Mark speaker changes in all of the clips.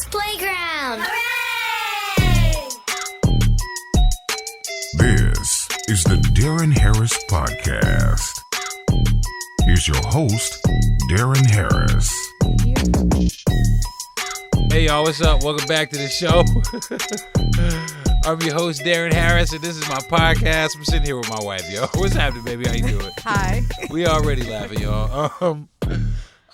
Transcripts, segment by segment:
Speaker 1: Podcast Playground.
Speaker 2: Hooray!
Speaker 3: This is the Deron Harris Podcast. Here's your host, Deron Harris.
Speaker 4: Hey y'all, what's up? Welcome back to the show. I'm your host, Deron Harris, and this is my podcast. I'm sitting here with my wife, yo. What's happening, baby? How you doing?
Speaker 5: Hi.
Speaker 4: We already laughing, y'all.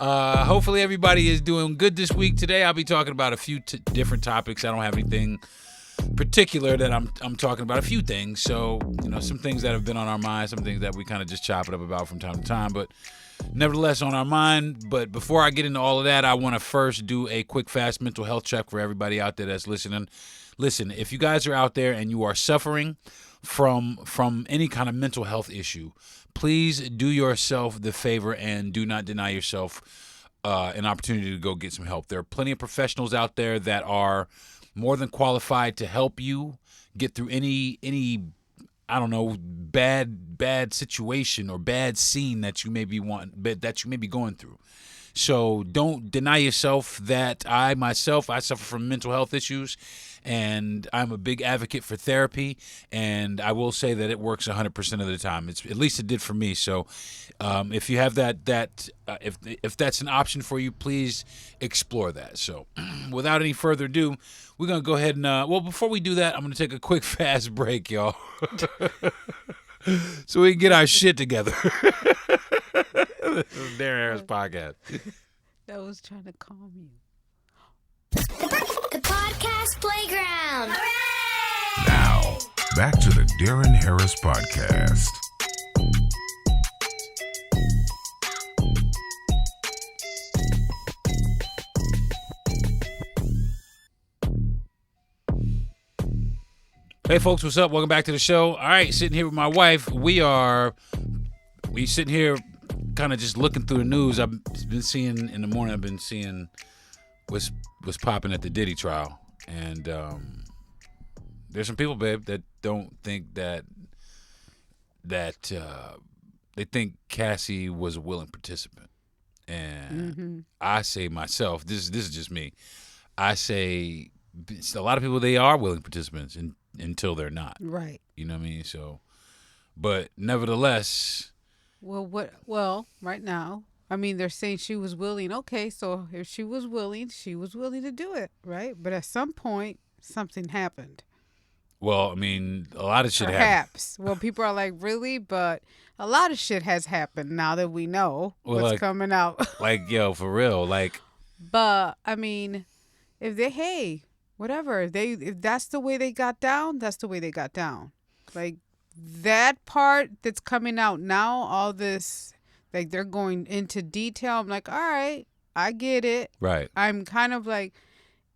Speaker 4: Hopefully everybody is doing good this week. Today I'll be talking about a few different topics. I don't have anything particular that I'm talking about. A few things. So, some things that have been on our mind, some things that we kind of just chop it up about from time to time, but nevertheless on our mind. But before I get into all of that, I want to first do a quick, fast mental health check for everybody out there that's listening. Listen, if you guys are out there and you are suffering from any kind of mental health issue, please do yourself the favor and do not deny yourself an opportunity to go get some help. There are plenty of professionals out there that are more than qualified to help you get through any I don't know, bad situation or bad scene that you may be going through. So don't deny yourself that I suffer from mental health issues, and I'm a big advocate for therapy, and I will say that it works 100% of the time. At least it did for me. So if you have if that's an option for you, please explore that. So without any further ado, we're going to go ahead and, before we do that, I'm going to take a quick, fast break, y'all, so we can get our shit together. This is Deron Harris Podcast.
Speaker 5: That was trying to calm you.
Speaker 1: The Podcast Playground.
Speaker 2: Hooray!
Speaker 3: Now, back to the Deron Harris Podcast.
Speaker 4: Hey folks, what's up? Welcome back to the show. All right, sitting here with my wife. We sitting here kind of just looking through the news. I've been seeing in the morning, I've been seeing what's popping at the Diddy trial. And there's some people, babe, that don't think that they think Cassie was a willing participant. And I say myself, this is just me. I say a lot of people, they are willing participants until they're not.
Speaker 5: Right.
Speaker 4: You know what I mean? So, but nevertheless.
Speaker 5: Well, right now, I mean, they're saying she was willing. Okay, so if she was willing to do it, right? But at some point, something happened.
Speaker 4: Well, I mean, a lot of shit happened.
Speaker 5: Perhaps. Well, people are like, really? But a lot of shit has happened now that we know what's coming out.
Speaker 4: Like, yo, for real. Like.
Speaker 5: But, I mean, if that's the way they got down, that's the way they got down. Like, that part that's coming out now, all this, like, they're going into detail. I'm like, all right, I get it.
Speaker 4: Right.
Speaker 5: I'm kind of like,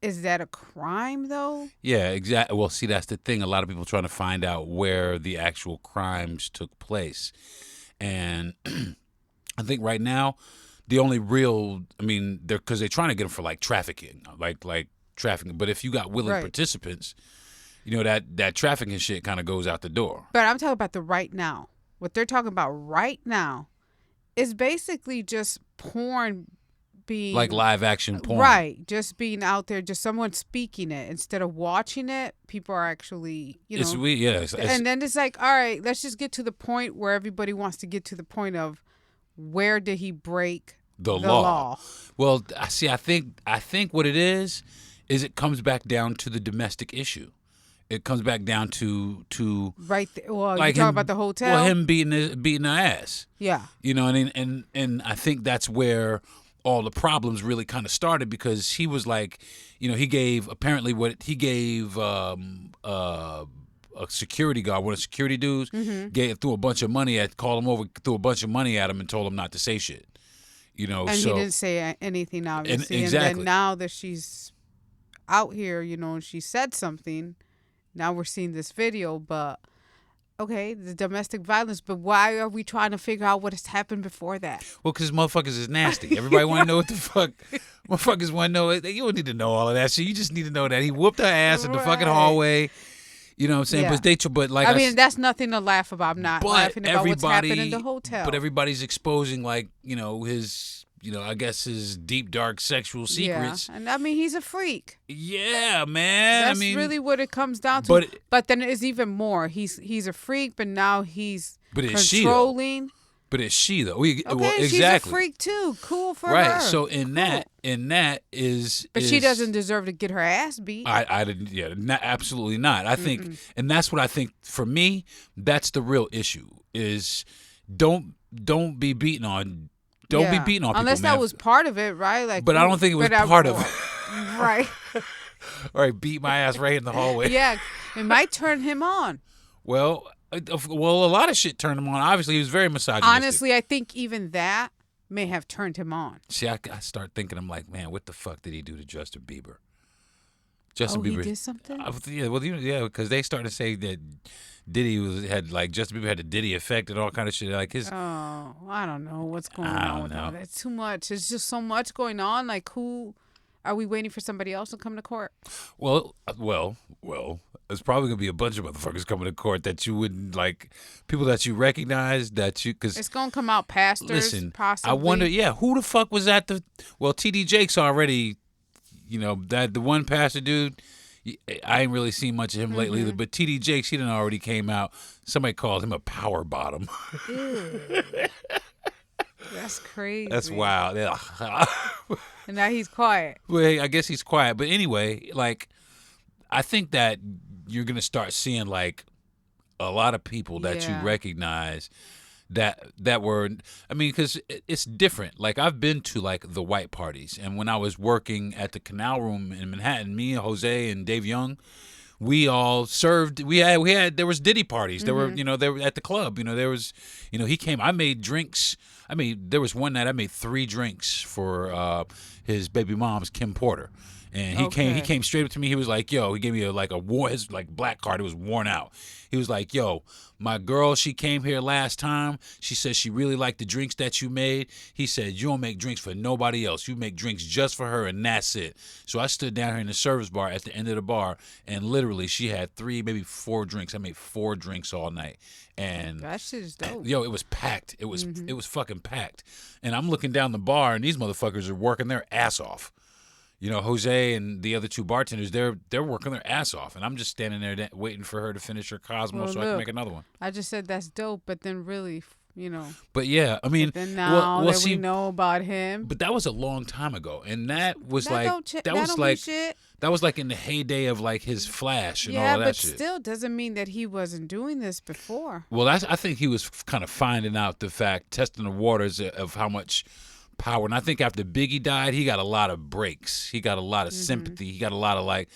Speaker 5: is that a crime, though?
Speaker 4: Yeah, exactly. Well, see, that's the thing. A lot of people trying to find out where the actual crimes took place. And I think right now, the only real, I mean, because they're trying to get them for, like, trafficking, like trafficking. But if you got willing participants, that trafficking shit kind of goes out the door.
Speaker 5: But I'm talking about the right now. What they're talking about right now is basically just porn being... Like
Speaker 4: live action porn.
Speaker 5: Right. Just being out there, just someone speaking it. Instead of watching it, people are actually,
Speaker 4: It's weird, yeah.
Speaker 5: And then it's like, all right, let's just get to the point where everybody wants to get to the point of where did he break the law?
Speaker 4: Well, see, I think what it is it comes back down to the domestic issue. It comes back down to
Speaker 5: right there. Well,
Speaker 4: like
Speaker 5: you talking about the hotel?
Speaker 4: Well, him beating her ass.
Speaker 5: Yeah.
Speaker 4: And I think that's where all the problems really kind of started, because he was like, he gave a security guard, one of the security dudes, threw a bunch of money at him and told him not to say shit. And
Speaker 5: he didn't say anything, obviously.
Speaker 4: Exactly.
Speaker 5: And then now that she's out here, and she said something, now we're seeing this video. But okay, the domestic violence, but why are we trying to figure out what has happened before that?
Speaker 4: Well, because motherfuckers is nasty. Everybody want to know what the fuck. Motherfuckers want to know. You don't need to know all of that shit. You just need to know that he whooped her ass in the fucking hallway. You know what I'm saying?
Speaker 5: Yeah.
Speaker 4: But like
Speaker 5: I mean, that's nothing to laugh about. I'm not laughing about what's happening in the hotel.
Speaker 4: But everybody's exposing, like, his I guess his deep, dark sexual secrets.
Speaker 5: Yeah, and I mean, he's a freak.
Speaker 4: Yeah, man.
Speaker 5: That's really what it comes down to. But then it's even more. He's a freak, but now he's controlling.
Speaker 4: But it's she though.
Speaker 5: Okay,
Speaker 4: exactly.
Speaker 5: She's a freak too. Cool for her.
Speaker 4: Right. So in that is.
Speaker 5: But she doesn't deserve to get her ass beat.
Speaker 4: I didn't. Yeah, absolutely not. I think, and that's what I think. For me, that's the real issue. Is don't be beaten on. Don't be beating on people,
Speaker 5: unless that was part of it, right? Like,
Speaker 4: but I don't think it was part of it.
Speaker 5: Right.
Speaker 4: All right, beat my ass right in the hallway.
Speaker 5: Yeah, it might turn him on.
Speaker 4: Well, a lot of shit turned him on. Obviously, he was very misogynistic.
Speaker 5: Honestly, I think even that may have turned him on.
Speaker 4: See, I start thinking, I'm like, man, what the fuck did he do to Justin Bieber? Justin Bieber
Speaker 5: he did something?
Speaker 4: Because they started to say that Diddy had Justin Bieber had the Diddy effect and all kind of shit. Like his.
Speaker 5: Oh, I don't know what's going on with that. It's too much. It's just so much going on. Like, who are we waiting for somebody else to come to court?
Speaker 4: Well. There's probably gonna be a bunch of motherfuckers coming to court that you wouldn't like, people that you recognize because it's
Speaker 5: gonna come out pastors.
Speaker 4: Listen,
Speaker 5: possibly.
Speaker 4: I wonder, who the fuck was at the? Well, TD Jakes already, that the one pastor dude. I ain't really seen much of him lately either, but TD Jakes, he done already came out. Somebody called him a power bottom.
Speaker 5: That's crazy.
Speaker 4: That's wild.
Speaker 5: And now he's quiet.
Speaker 4: Well, I guess he's quiet, but anyway, I think that you're gonna start seeing a lot of people that you recognize that were, because it's different. There been to the white parties, and when I was working at the Canal Room in Manhattan, me, Jose, and Dave Young, we all served. We had there was Diddy parties. There were they were at the club. There was he came. I made drinks. There was one night I made 3 drinks for his baby mom's Kim Porter. And he came straight up to me. He was like, yo, he gave me his black card. It was worn out. He was like, yo, my girl, she came here last time. She said she really liked the drinks that you made. He said, you don't make drinks for nobody else. You make drinks just for her, and that's it. So I stood down here in the service bar at the end of the bar, and literally she had 3, maybe 4 drinks. I made 4 drinks all night. And
Speaker 5: that shit is dope.
Speaker 4: Yo, it was packed. It was fucking packed. And I'm looking down the bar, and these motherfuckers are working their ass off. Jose and the other 2 bartenders, they're working their ass off, and I'm just standing there waiting for her to finish her Cosmo so I can make another one.
Speaker 5: I just said that's dope, but then really,
Speaker 4: But yeah,
Speaker 5: then now we know about him.
Speaker 4: But that was a long time ago, and that was in the heyday of his flash and all that shit.
Speaker 5: Yeah, but still doesn't mean that he wasn't doing this before.
Speaker 4: Well, I think he was kind of finding out testing the waters of how much power. And I think after Biggie died, he got a lot of breaks. He got a lot of sympathy. He got a lot of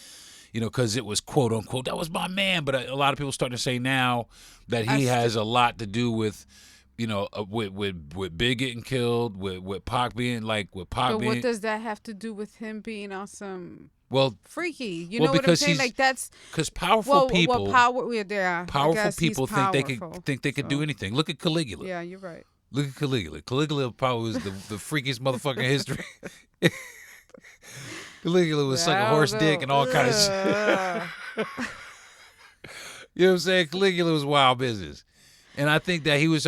Speaker 4: because it was quote unquote, that was my man. But a lot of people starting to say now that he has a lot to do with, with Big getting killed, with Pac being with Pac
Speaker 5: but
Speaker 4: being.
Speaker 5: What does that have to do with him being on some freaky? You
Speaker 4: know
Speaker 5: what I'm saying? That's
Speaker 4: because powerful people.
Speaker 5: Powerful
Speaker 4: people think they could do anything. Look at Caligula.
Speaker 5: Yeah, you're right.
Speaker 4: Look at Caligula. Caligula probably was the freakiest motherfucker in history. Caligula was sucking horse dick and all kind of shit. You know what I'm saying? Caligula was wild business, and I think that he was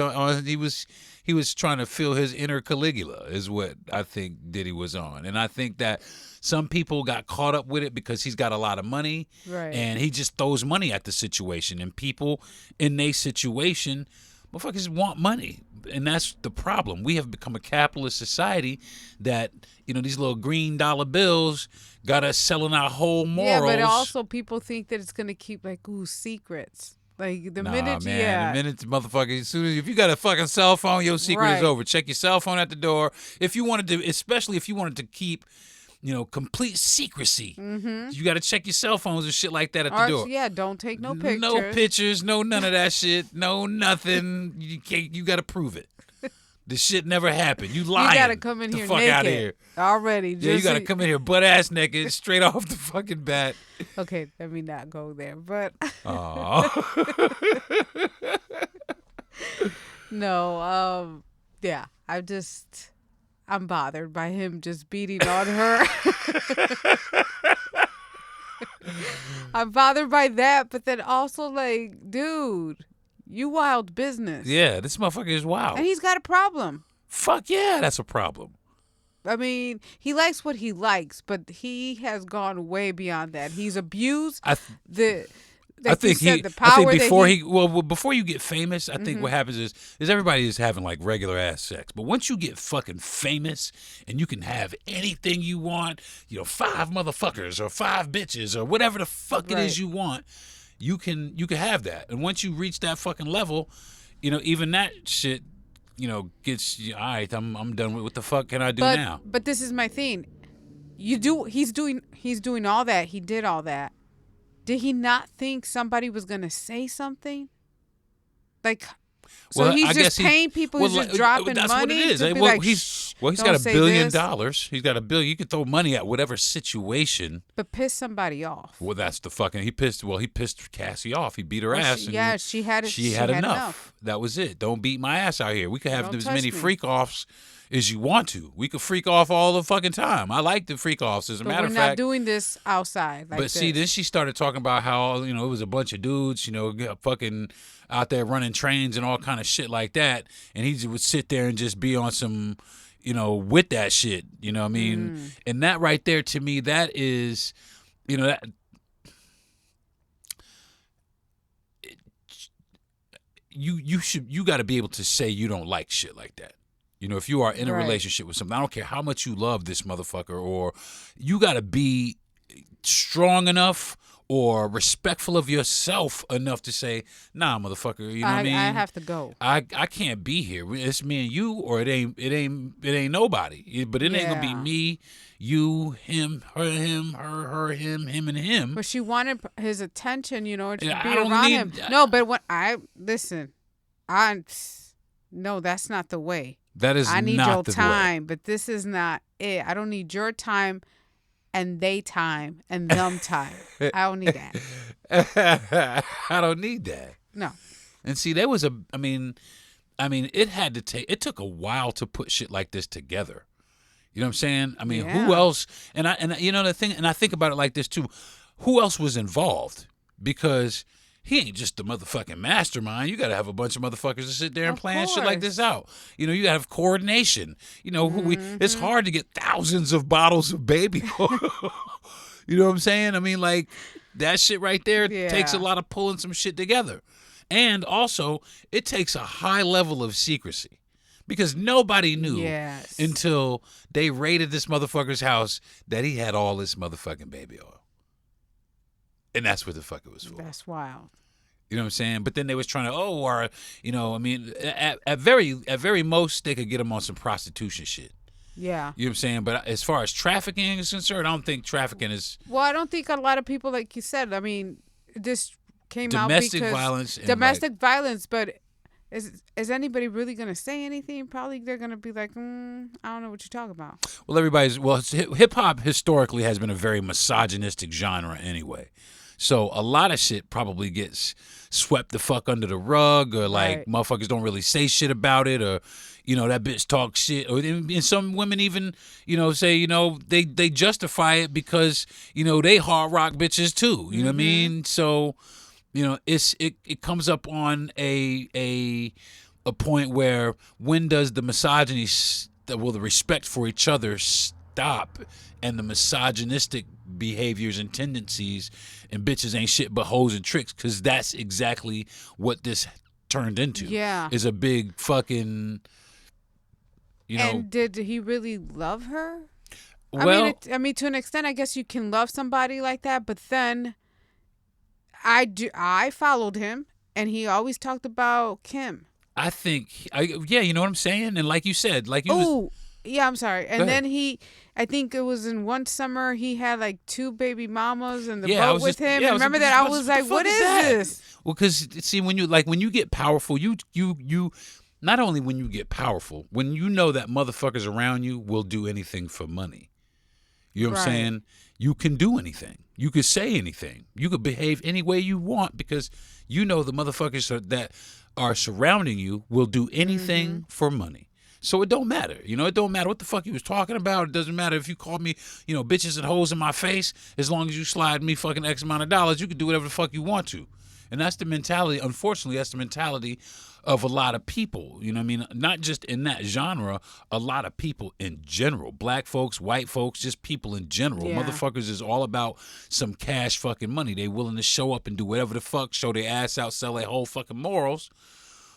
Speaker 4: he was trying to feel his inner Caligula is what I think Diddy was on, and I think that some people got caught up with it because he's got a lot of money,
Speaker 5: right?
Speaker 4: And he just throws money at the situation, and people in their situation, motherfuckers want money. And that's the problem. We have become a capitalist society that, these little green dollar bills got us selling our whole morals.
Speaker 5: Yeah, but also people think that it's going to keep secrets. The minute
Speaker 4: motherfucker, as soon as if you got a fucking cell phone, your secret is over. Check your cell phone at the door. If you wanted to, especially if you wanted to keep complete secrecy. You got to check your cell phones and shit like that at the door.
Speaker 5: Yeah, don't take no pictures.
Speaker 4: No pictures, no none of that shit, no nothing. You got to prove it. This shit never happened. You lying.
Speaker 5: You got to come in here
Speaker 4: fuck
Speaker 5: naked.
Speaker 4: Out of here.
Speaker 5: Already.
Speaker 4: Yeah, you got to come in here butt ass naked, straight off the fucking bat.
Speaker 5: Okay, let me not go there, but. No, yeah, I'm bothered by him just beating on her. I'm bothered by that, but then also dude, you wild business.
Speaker 4: Yeah, this motherfucker is wild.
Speaker 5: And he's got a problem.
Speaker 4: Fuck yeah, that's a problem.
Speaker 5: I mean, he likes what he likes, but he has gone way beyond that. He's abused
Speaker 4: I think
Speaker 5: the power
Speaker 4: before you get famous, I think what happens is everybody is having like regular ass sex. But once you get fucking famous and you can have anything you want, 5 motherfuckers or 5 bitches or whatever the fuck it is you want, you can have that. And once you reach that fucking level, even that shit, gets you, all right, I'm done with what the fuck can I do now?
Speaker 5: But this is my thing. He's doing all that. He did all that. Did he not think somebody was going to say something? Like, so
Speaker 4: Well,
Speaker 5: he's
Speaker 4: I
Speaker 5: just
Speaker 4: guess
Speaker 5: paying people, he's just dropping
Speaker 4: that's
Speaker 5: money?
Speaker 4: what it is.
Speaker 5: To be
Speaker 4: Well,
Speaker 5: like,
Speaker 4: he's got
Speaker 5: don't
Speaker 4: $1
Speaker 5: say
Speaker 4: billion.
Speaker 5: this.
Speaker 4: He's got $1 billion. You could throw money at whatever situation.
Speaker 5: But piss somebody off.
Speaker 4: Well, that's the fucking. He pissed Cassie off. He beat her ass.
Speaker 5: She had it.
Speaker 4: She had enough. That was it. Don't beat my ass out here. We could have
Speaker 5: Don't
Speaker 4: as
Speaker 5: touch
Speaker 4: many
Speaker 5: me.
Speaker 4: freak offs as you want to. We could freak off all the fucking time. I like the freak offs. As a
Speaker 5: But
Speaker 4: matter
Speaker 5: we're
Speaker 4: of
Speaker 5: not
Speaker 4: fact.
Speaker 5: doing this outside. Like
Speaker 4: But see,
Speaker 5: this.
Speaker 4: then she started talking about how it was a bunch of dudes, fucking out there running trains and all kind of shit like that, and he would sit there and just be on some, with that shit. You know what I mean? And that right there, to me, that is, that. You got to be able to say you don't like shit like that. If you are in a
Speaker 5: Right.
Speaker 4: relationship with something, I don't care how much you love this motherfucker, or you got to be strong enough or respectful of yourself enough to say, nah, motherfucker, you know what I mean?
Speaker 5: I have to go.
Speaker 4: I can't be here. It's me and you, or it ain't nobody. But it ain't gonna be
Speaker 5: Yeah.
Speaker 4: me, you, him, her, him, and him.
Speaker 5: But she wanted his attention, to
Speaker 4: Yeah,
Speaker 5: be
Speaker 4: I don't
Speaker 5: around
Speaker 4: need-
Speaker 5: him. No, but no, that's not the way.
Speaker 4: That is
Speaker 5: I need
Speaker 4: not
Speaker 5: your
Speaker 4: the
Speaker 5: time, but this is not it. I don't need your time and they time and them time. I don't need that.
Speaker 4: way. I don't need that.
Speaker 5: No.
Speaker 4: And see, it took a while to put shit like this together. You know what I'm saying? I mean, who
Speaker 5: Yeah.
Speaker 4: else? And the thing, and I think about it like this too. Who else was involved? Because he ain't just the motherfucking mastermind. You got to have a bunch of motherfuckers to sit there and
Speaker 5: Of
Speaker 4: plan shit like
Speaker 5: course.
Speaker 4: this out. You got to have coordination. It's hard to get thousands of bottles of baby oil. You know what I'm saying? I mean, like, that shit right there takes a
Speaker 5: Yeah.
Speaker 4: lot of pulling some shit together. And also, it takes a high level of secrecy. Because nobody knew
Speaker 5: Yes.
Speaker 4: until they raided this motherfucker's house that he had all this motherfucking baby oil. And that's what the fuck it was for.
Speaker 5: That's wild.
Speaker 4: You know what I'm saying? But then they was trying to, at very most, they could get him on some prostitution shit.
Speaker 5: Yeah.
Speaker 4: You know what I'm saying? But as far as trafficking is concerned, I don't think trafficking is
Speaker 5: Well, I don't think a lot of people, like you said, I mean, this came out
Speaker 4: domestic
Speaker 5: because
Speaker 4: violence. And
Speaker 5: domestic violence, but is anybody really going to say anything? Probably they're going to be like, I don't know what you're talking about.
Speaker 4: hip hop historically has been a very misogynistic genre anyway. So a lot of shit probably gets swept the fuck under the rug, or like
Speaker 5: Right.
Speaker 4: motherfuckers don't really say shit about it, or that bitch talk shit, or and some women even say they justify it because they hard rock bitches too. You know what I mean? So it comes up on a point where when does the misogyny the respect for each other stop, and the misogynistic behaviors and tendencies and bitches ain't shit but hoes and tricks, because that's exactly what this turned into.
Speaker 5: Yeah.
Speaker 4: Is a big fucking
Speaker 5: And did he really love her?
Speaker 4: well,
Speaker 5: I mean, to an extent, I guess you can love somebody like that, but then I followed him, and he always talked about Kim.
Speaker 4: I think you know what I'm saying? And like you said,
Speaker 5: Oh, yeah, I'm sorry.
Speaker 4: Go
Speaker 5: And
Speaker 4: ahead.
Speaker 5: then I think it was in one summer, he had like 2 baby mamas in the
Speaker 4: Yeah, I
Speaker 5: boat
Speaker 4: was
Speaker 5: with
Speaker 4: just-
Speaker 5: him.
Speaker 4: yeah, I
Speaker 5: And
Speaker 4: was
Speaker 5: remember
Speaker 4: just-
Speaker 5: that? I
Speaker 4: what
Speaker 5: was
Speaker 4: the
Speaker 5: like,
Speaker 4: fuck
Speaker 5: what
Speaker 4: is
Speaker 5: is
Speaker 4: that?
Speaker 5: this?
Speaker 4: Well, because see, when you get powerful, you not only when you get powerful, when you know that motherfuckers around you will do anything for money. You know what I'm
Speaker 5: Right.
Speaker 4: saying? You can do anything. You could say anything. You could behave any way you want, because the motherfuckers that are surrounding you will do anything for money. So it don't matter. It don't matter what the fuck you was talking about. It doesn't matter if you called me, bitches and hoes in my face. As long as you slide me fucking X amount of dollars, you can do whatever the fuck you want to. And that's the mentality. Unfortunately, that's the mentality of a lot of people. You know what I mean? Not just in that genre, a lot of people in general. Black folks, white folks, just people in general.
Speaker 5: Yeah.
Speaker 4: Motherfuckers is all about some cash fucking money. They willing to show up and do whatever the fuck, show their ass out, sell their whole fucking morals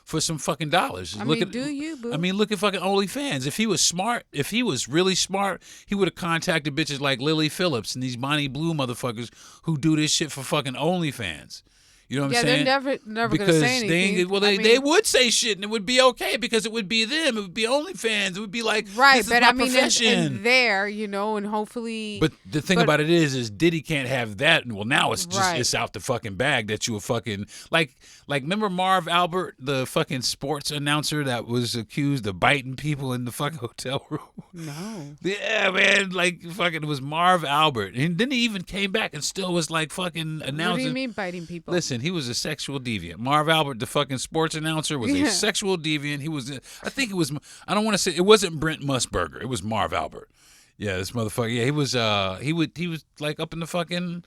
Speaker 4: for some fucking dollars.
Speaker 5: I
Speaker 4: Look
Speaker 5: mean,
Speaker 4: at,
Speaker 5: do you, boo?
Speaker 4: I mean, look at fucking OnlyFans. If he was smart, if he was really smart, he would have contacted bitches like Lily Phillips and these Bonnie Blue motherfuckers who do this shit for fucking OnlyFans. You know what I'm saying?
Speaker 5: Yeah, they're never
Speaker 4: because
Speaker 5: going to say anything.
Speaker 4: They would say shit and it would be okay because it would be them. It would be OnlyFans. It would be like,
Speaker 5: right,
Speaker 4: this is
Speaker 5: but
Speaker 4: my
Speaker 5: I mean,
Speaker 4: profession.
Speaker 5: in there, you know, and hopefully.
Speaker 4: But the thing about it is Diddy can't have that. Well, now it's just
Speaker 5: Right.
Speaker 4: it's out the fucking bag that you were fucking like remember Marv Albert, the fucking sports announcer that was accused of biting people in the fucking hotel room.
Speaker 5: No.
Speaker 4: Yeah, man, like fucking it was Marv Albert, and then he even came back and still was like fucking announcing.
Speaker 5: What do you mean biting people?
Speaker 4: Listen, he was a sexual deviant. Marv Albert, the fucking sports announcer, was a sexual deviant. He was, I think it was, I don't want to say, it wasn't Brent Musburger. It was Marv Albert. Yeah, this motherfucker. Yeah, he was like up in the fucking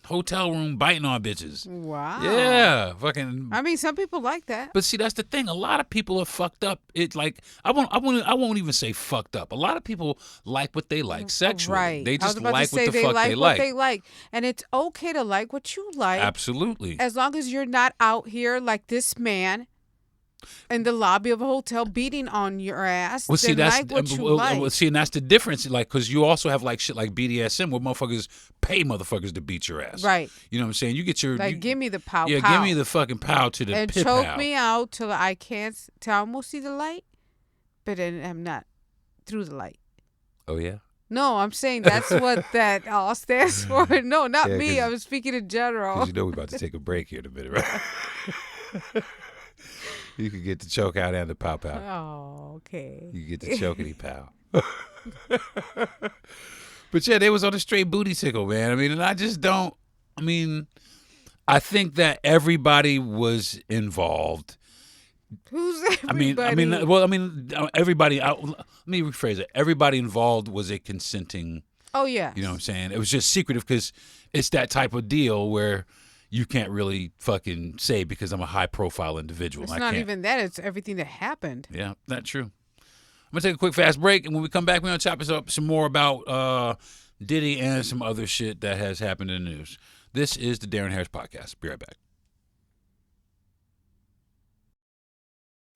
Speaker 4: hotel room biting on bitches.
Speaker 5: Wow.
Speaker 4: Yeah, fucking.
Speaker 5: I mean, some people like that.
Speaker 4: But see, that's the thing. A lot of people are fucked up. It like I won't even say fucked up. A lot of people like what they like sexually.
Speaker 5: Right.
Speaker 4: They
Speaker 5: I was
Speaker 4: just
Speaker 5: about
Speaker 4: like
Speaker 5: to say
Speaker 4: what the
Speaker 5: they
Speaker 4: fuck
Speaker 5: like
Speaker 4: they
Speaker 5: what
Speaker 4: like.
Speaker 5: they like. And it's okay to like what you like.
Speaker 4: Absolutely.
Speaker 5: As long as you're not out here like this man in the lobby of a hotel beating on your ass.
Speaker 4: Well, see,
Speaker 5: then
Speaker 4: that's
Speaker 5: like what you like.
Speaker 4: see, and that's the difference. Like, because you also have like shit like BDSM, where motherfuckers pay motherfuckers to beat your ass.
Speaker 5: Right.
Speaker 4: You know what I'm saying? You get your
Speaker 5: Give me the pow.
Speaker 4: yeah,
Speaker 5: pow.
Speaker 4: give me the fucking pow to the
Speaker 5: and
Speaker 4: pit
Speaker 5: choke
Speaker 4: pow.
Speaker 5: me out till I can't till I almost see the light, but then I'm not through the light.
Speaker 4: Oh yeah.
Speaker 5: No, I'm saying that's what that all stands for. No, not
Speaker 4: Yeah,
Speaker 5: me.
Speaker 4: 'cause-
Speaker 5: I was speaking in general.
Speaker 4: Because you know we're about to take a break here in a minute, right? You can get the choke out and the pow pow.
Speaker 5: Oh, okay.
Speaker 4: You get the chokity pow. But yeah, they was on a straight booty tickle, man. I mean, and I just don't. I mean, I think that everybody was involved.
Speaker 5: Who's everybody?
Speaker 4: Everybody. Let me rephrase it. Everybody involved was a consenting.
Speaker 5: Oh yeah.
Speaker 4: You know what I'm saying? It was just secretive because it's that type of deal where you can't really fucking say because I'm a high profile individual.
Speaker 5: It's
Speaker 4: I
Speaker 5: not
Speaker 4: can't.
Speaker 5: even that. It's everything that happened.
Speaker 4: Yeah, that's true. I'm gonna take a quick fast break, and when we come back, we're gonna chop us up some more about Diddy and some other shit that has happened in the news. This is the Deron Harris Podcast. Be right back.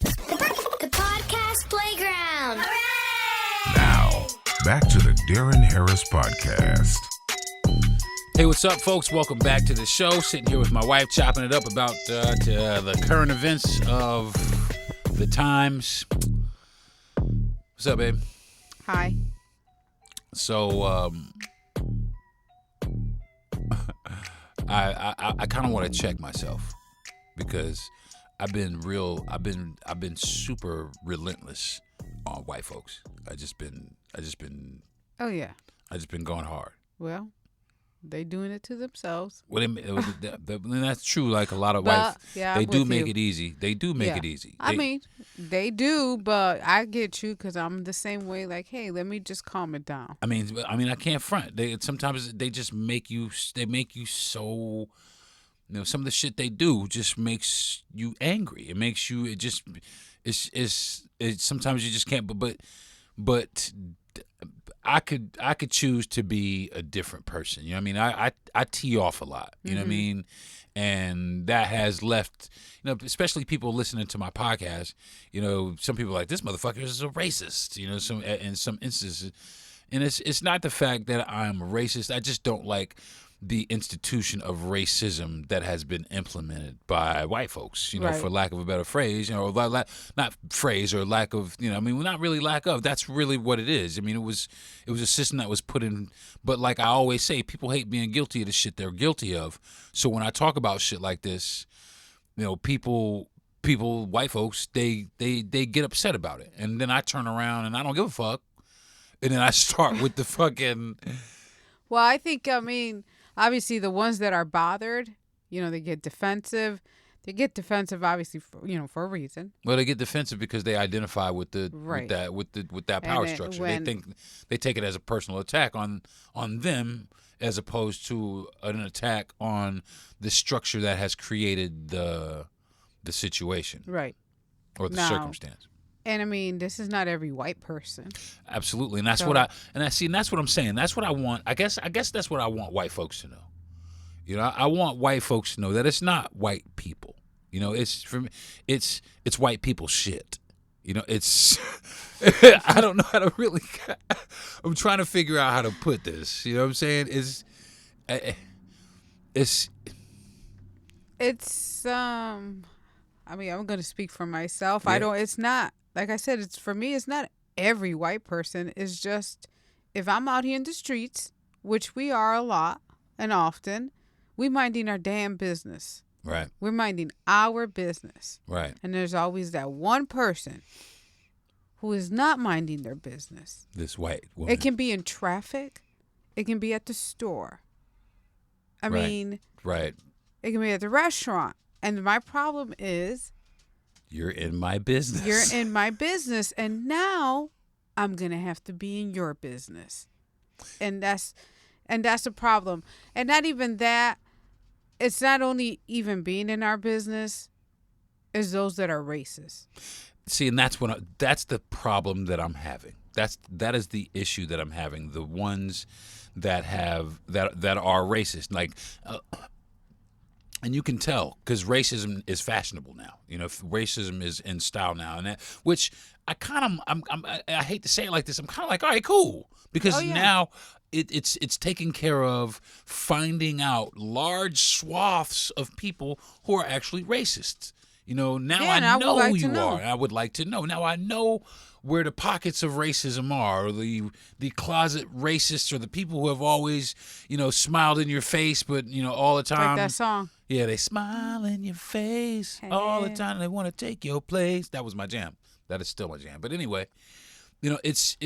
Speaker 1: The podcast playground.
Speaker 3: Now, back to the Deron Harris Podcast.
Speaker 4: Hey, what's up, folks? Welcome back to the show. Sitting here with my wife, chopping it up about the current events of the times. What's up, babe?
Speaker 5: Hi.
Speaker 4: So, I kind of want to check myself because I've been super relentless on white folks. I just been
Speaker 5: Oh yeah.
Speaker 4: going hard.
Speaker 5: Well, they doing it to themselves.
Speaker 4: Well, and that's true. Like a lot of
Speaker 5: But,
Speaker 4: whites,
Speaker 5: yeah,
Speaker 4: they
Speaker 5: I'm
Speaker 4: do
Speaker 5: with
Speaker 4: make
Speaker 5: you.
Speaker 4: it easy. They do make
Speaker 5: Yeah.
Speaker 4: it easy.
Speaker 5: I mean, they do, but I get you because I'm the same way. Like, hey, let me just calm it down.
Speaker 4: I mean, I can't front. Sometimes they just make you. They make you so. You know, some of the shit they do just makes you angry. It makes you. It just. It's. Sometimes you just can't. But. I could choose to be a different person. You know what I mean? I tee off a lot. You know what I mean? And that has left, you know, especially people listening to my podcast, you know, some people are like, this motherfucker is a racist, you know, in some instances. And it's not the fact that I'm a racist. I just don't like the institution of racism that has been implemented by white folks, you know,
Speaker 5: Right.
Speaker 4: for lack of a better phrase, you know, or not phrase or lack of, you know, I mean, not really lack of, that's really what it is. I mean, it was a system that was put in, but like I always say, people hate being guilty of the shit they're guilty of. So when I talk about shit like this, you know, people, white folks, they get upset about it. And then I turn around and I don't give a fuck. And then I start with the fucking...
Speaker 5: Well, I think, I mean, obviously the ones that are bothered, you know, they get defensive. They get defensive, obviously, for a reason.
Speaker 4: Well, they get defensive because they identify with the
Speaker 5: Right.
Speaker 4: with that power
Speaker 5: then
Speaker 4: structure.
Speaker 5: when-
Speaker 4: They take it as a personal attack on them as opposed to an attack on the structure that has created the situation
Speaker 5: Right.
Speaker 4: or the
Speaker 5: Now,
Speaker 4: circumstance.
Speaker 5: And I mean, this is not every white person.
Speaker 4: Absolutely, and that's
Speaker 5: So-
Speaker 4: what and that's what I'm saying. That's what I want. I guess that's what I want white folks to know. You know, I want white folks to know that it's not white people. You know, it's for me, it's white people shit. You know, it's I don't know how to really. I'm trying to figure out how to put this. You know what I'm saying?
Speaker 5: It's I mean, I'm going to speak for myself.
Speaker 4: Yeah.
Speaker 5: It's not, like I said, it's for me, it's not every white person. It's just, if I'm out here in the streets, which we are a lot and often, we minding our damn business.
Speaker 4: right,
Speaker 5: We're minding our business.
Speaker 4: right.
Speaker 5: And there's always that one person who is not minding their business.
Speaker 4: This white woman.
Speaker 5: It can be in traffic. It can be at the store. I
Speaker 4: Right.
Speaker 5: mean,
Speaker 4: right.
Speaker 5: it can be at the restaurant. And my problem is,
Speaker 4: You're in my business.
Speaker 5: you're in my business, and now I'm gonna have to be in your business, and that's a problem. And not even that. It's not only even being in our business. It's those that are racist.
Speaker 4: See, and that's that's the problem that I'm having. That is the issue that I'm having. The ones that have that are racist, like. And you can tell because racism is fashionable now. You know, racism is in style now, and which I hate to say it like this. I'm kind of like, all right, cool, because now it's taking care of finding out large swaths of people who are actually racists. You know, now I know who you are. I would like to know. Now I know where the pockets of racism are, or the closet racists, or the people who have always, you know, smiled in your face, but, you know, all the time.
Speaker 5: Like that song.
Speaker 4: Yeah, they smile in your face all the time. They want to take your place. That was my jam. That is still my jam. But anyway, you know, it's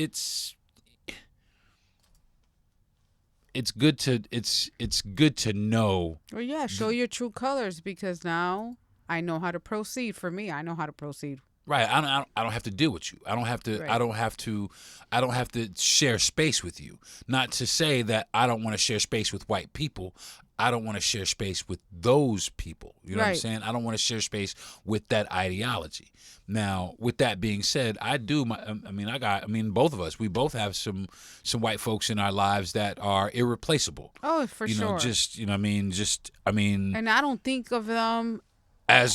Speaker 4: good to know.
Speaker 5: Well, yeah, show your true colors, because now I know how to proceed. For me, I know how to proceed.
Speaker 4: Right, I don't have to deal with you. I don't have to.
Speaker 5: Right.
Speaker 4: I don't have to share space with you. Not to say that I don't want to share space with white people. I don't want to share space with those people. You know what I'm
Speaker 5: Right.
Speaker 4: saying? I don't want to share space with that ideology. Now, with that being said, I do. Both of us. We both have some white folks in our lives that are irreplaceable.
Speaker 5: Oh, for
Speaker 4: You
Speaker 5: sure.
Speaker 4: know,
Speaker 5: And I don't think of them.
Speaker 4: I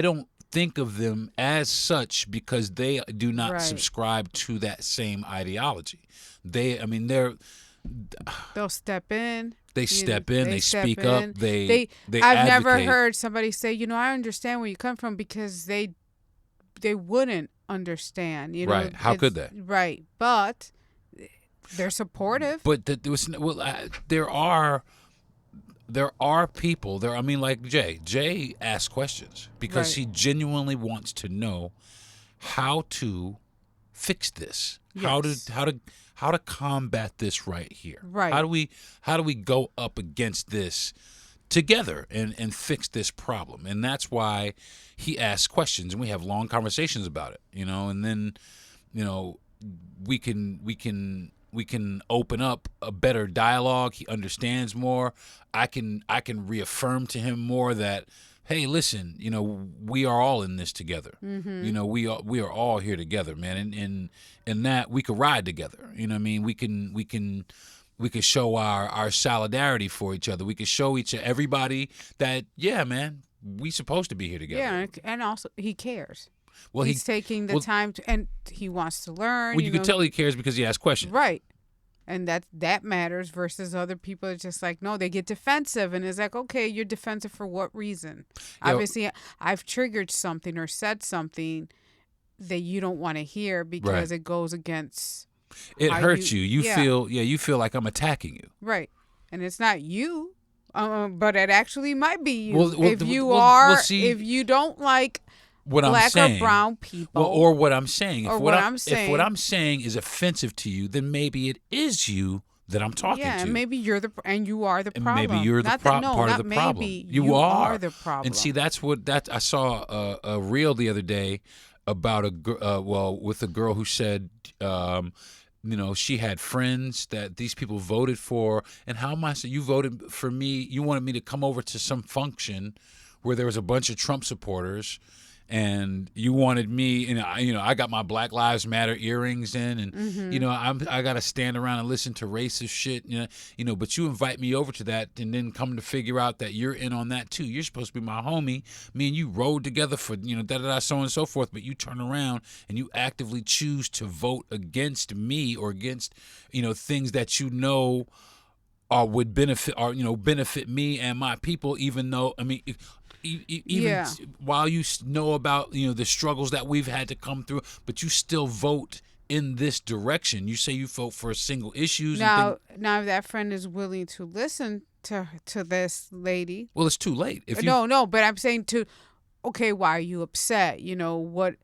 Speaker 4: don't think of them as such because they do not
Speaker 5: Right.
Speaker 4: subscribe to that same ideology. They'll
Speaker 5: step in.
Speaker 4: They step in, they
Speaker 5: step
Speaker 4: speak
Speaker 5: in.
Speaker 4: up, they
Speaker 5: I've never
Speaker 4: advocate.
Speaker 5: heard somebody say, you know, I understand where you come from, because they wouldn't understand. You know,
Speaker 4: Right. How could they?
Speaker 5: Right, but they're supportive.
Speaker 4: But there are people there. I mean, like Jay. Jay asks questions because
Speaker 5: Right.
Speaker 4: he genuinely wants to know how to fix this.
Speaker 5: Yes.
Speaker 4: How to combat this right here.
Speaker 5: Right.
Speaker 4: How do we go up against this together and fix this problem? And that's why he asks questions, and we have long conversations about it. You know, and then, you know, we can open up a better dialogue. He understands more. I can reaffirm to him more that, hey, listen, you know, we are all in this together.
Speaker 5: Mm-hmm.
Speaker 4: You know, we are all here together, man. And that we could ride together. You know what I mean? We can show our solidarity for each other. We can show everybody that, yeah, man, we supposed to be here together.
Speaker 5: Yeah, and also he cares.
Speaker 4: Well,
Speaker 5: He's taking the time to, and he wants to learn.
Speaker 4: Well, you can tell he cares because he asks questions.
Speaker 5: Right. And that matters, versus other people are just like, no, they get defensive. And it's like, okay, you're defensive for what reason?
Speaker 4: Yeah.
Speaker 5: Obviously, I've triggered something or said something that you don't want to hear because it goes against.
Speaker 4: It
Speaker 5: how
Speaker 4: hurts you. You
Speaker 5: yeah.
Speaker 4: you feel like I'm attacking you.
Speaker 5: Right. And it's not you, but it actually might be you.
Speaker 4: Well,
Speaker 5: if you don't like
Speaker 4: what
Speaker 5: black
Speaker 4: I'm saying,
Speaker 5: or brown people.
Speaker 4: or what I'm saying.
Speaker 5: Or what I'm saying.
Speaker 4: If what I'm saying is offensive to you, then maybe it is you that I'm talking
Speaker 5: yeah,
Speaker 4: to.
Speaker 5: and maybe you are the problem.
Speaker 4: Maybe you're the part of the problem.
Speaker 5: You are the problem.
Speaker 4: And see, that's I saw a reel the other day about with a girl who said she had friends that these people voted for. And how am I saying you voted for me? You wanted me to come over to some function where there was a bunch of Trump supporters, and you wanted me, and I got my Black Lives Matter earrings in, and I got to stand around and listen to racist shit, but you invite me over to that, and then come to figure out that you're in on that too. You're supposed to be my homie. Me and you rode together for so on and so forth, but you turn around and you actively choose to vote against me or against things that would benefit me and my people, even though even while you know about the struggles that we've had to come through, but you still vote in this direction. You say you vote for single issues.
Speaker 5: Now if that friend is willing to listen to this lady.
Speaker 4: Well, it's too late.
Speaker 5: No, but I'm saying okay, why are you upset? What?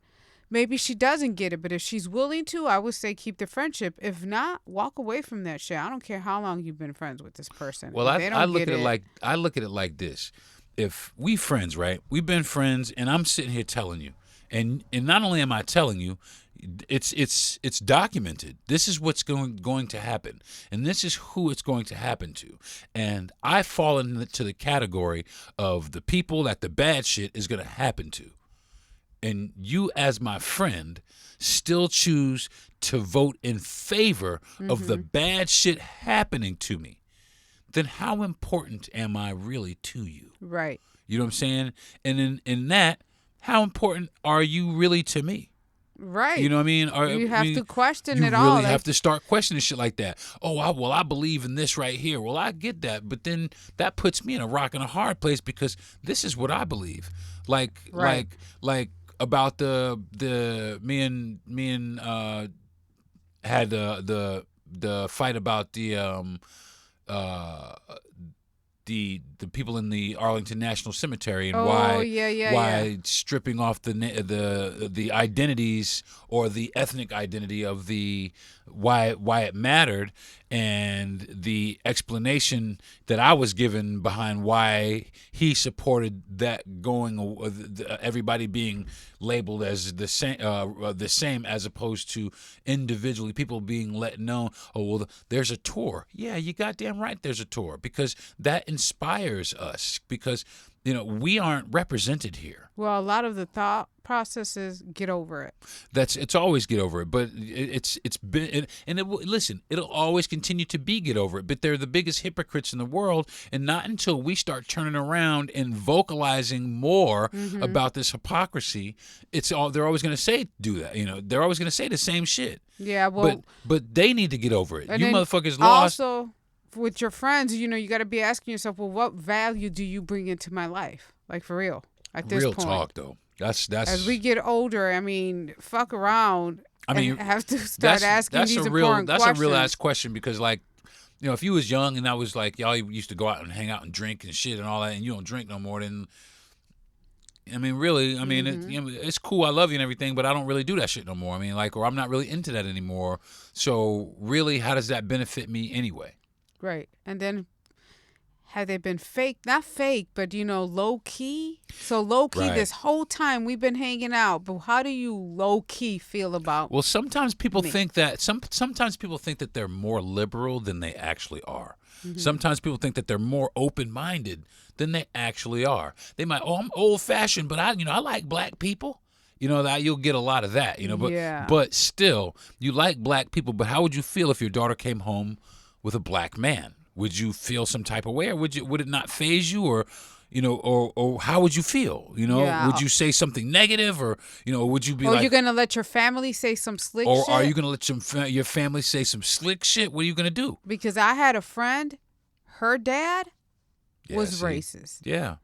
Speaker 5: Maybe she doesn't get it, but if she's willing to, I would say keep the friendship. If not, walk away from that shit. I don't care how long you've been friends with this person.
Speaker 4: Well, I look at it like this. If we friends, right? We've been friends, and I'm sitting here telling you, and not only am I telling you, it's documented. This is what's going to happen, and this is who it's going to happen to. And I fall into the category of the people that the bad shit is going to happen to. And you, as my friend, still choose to vote in favor of the bad shit happening to me. Then how important am I really to you?
Speaker 5: Right.
Speaker 4: You know what I'm saying? And in that, how important are you really to me?
Speaker 5: Right.
Speaker 4: You know what I mean?
Speaker 5: You have to question it
Speaker 4: all. You really
Speaker 5: all.
Speaker 4: have to start questioning shit like that. Oh, I believe in this right here. Well, I get that. But then that puts me in a rock and a hard place, because this is what I believe. Like about me and had the fight about the people in the Arlington National Cemetery, and why stripping off the identities or the ethnic identity of why it mattered, and the explanation that I was given behind why he supported that everybody being labeled as the same as opposed to individually people being let know, oh, well, there's a tour. Yeah, you goddamn right there's a tour, because that inspires us, because we aren't represented here.
Speaker 5: Well, a lot of the thought processes, get over it.
Speaker 4: It's always get over it, but it's been, and listen, it'll always continue to be get over it. But they're the biggest hypocrites in the world, and not until we start turning around and vocalizing more about this hypocrisy, they're always going to say do that. They're always going to say the same shit.
Speaker 5: Yeah, well,
Speaker 4: but they need to get over it.
Speaker 5: And
Speaker 4: you motherfuckers lost.
Speaker 5: Also, with your friends, you got to be asking yourself, well, what value do you bring into my life? Like, for real. At this
Speaker 4: real
Speaker 5: point.
Speaker 4: talk, though. That's
Speaker 5: as we get older. Fuck around. Have to start asking these important questions.
Speaker 4: That's a real ass question, because, if you was young and I was like, y'all used to go out and hang out and drink and shit and all that, and you don't drink no more, then, really, it's cool. I love you and everything, but I don't really do that shit no more. Or I'm not really into that anymore. So, really, how does that benefit me anyway?
Speaker 5: Right. And then, have they been fake? Not fake, but, low key. So low key,
Speaker 4: right.
Speaker 5: This whole time we've been hanging out. But how do you low key feel about?
Speaker 4: Well, sometimes people
Speaker 5: me?
Speaker 4: think that sometimes people think that they're more liberal than they actually are. Sometimes people think that they're more open-minded than they actually are. They might, I'm old-fashioned, but I like black people. That you'll get a lot of that. But still, you like black people. But how would you feel if your daughter came home with a black man? Would you feel some type of way, or would it not faze you, or or how would you feel? Would you say something negative, or would you be
Speaker 5: like? Are you gonna let your family say some slick shit?
Speaker 4: Or are you gonna let your family say some slick shit? What are you gonna do?
Speaker 5: Because I had a friend, her dad was racist.
Speaker 4: Yeah.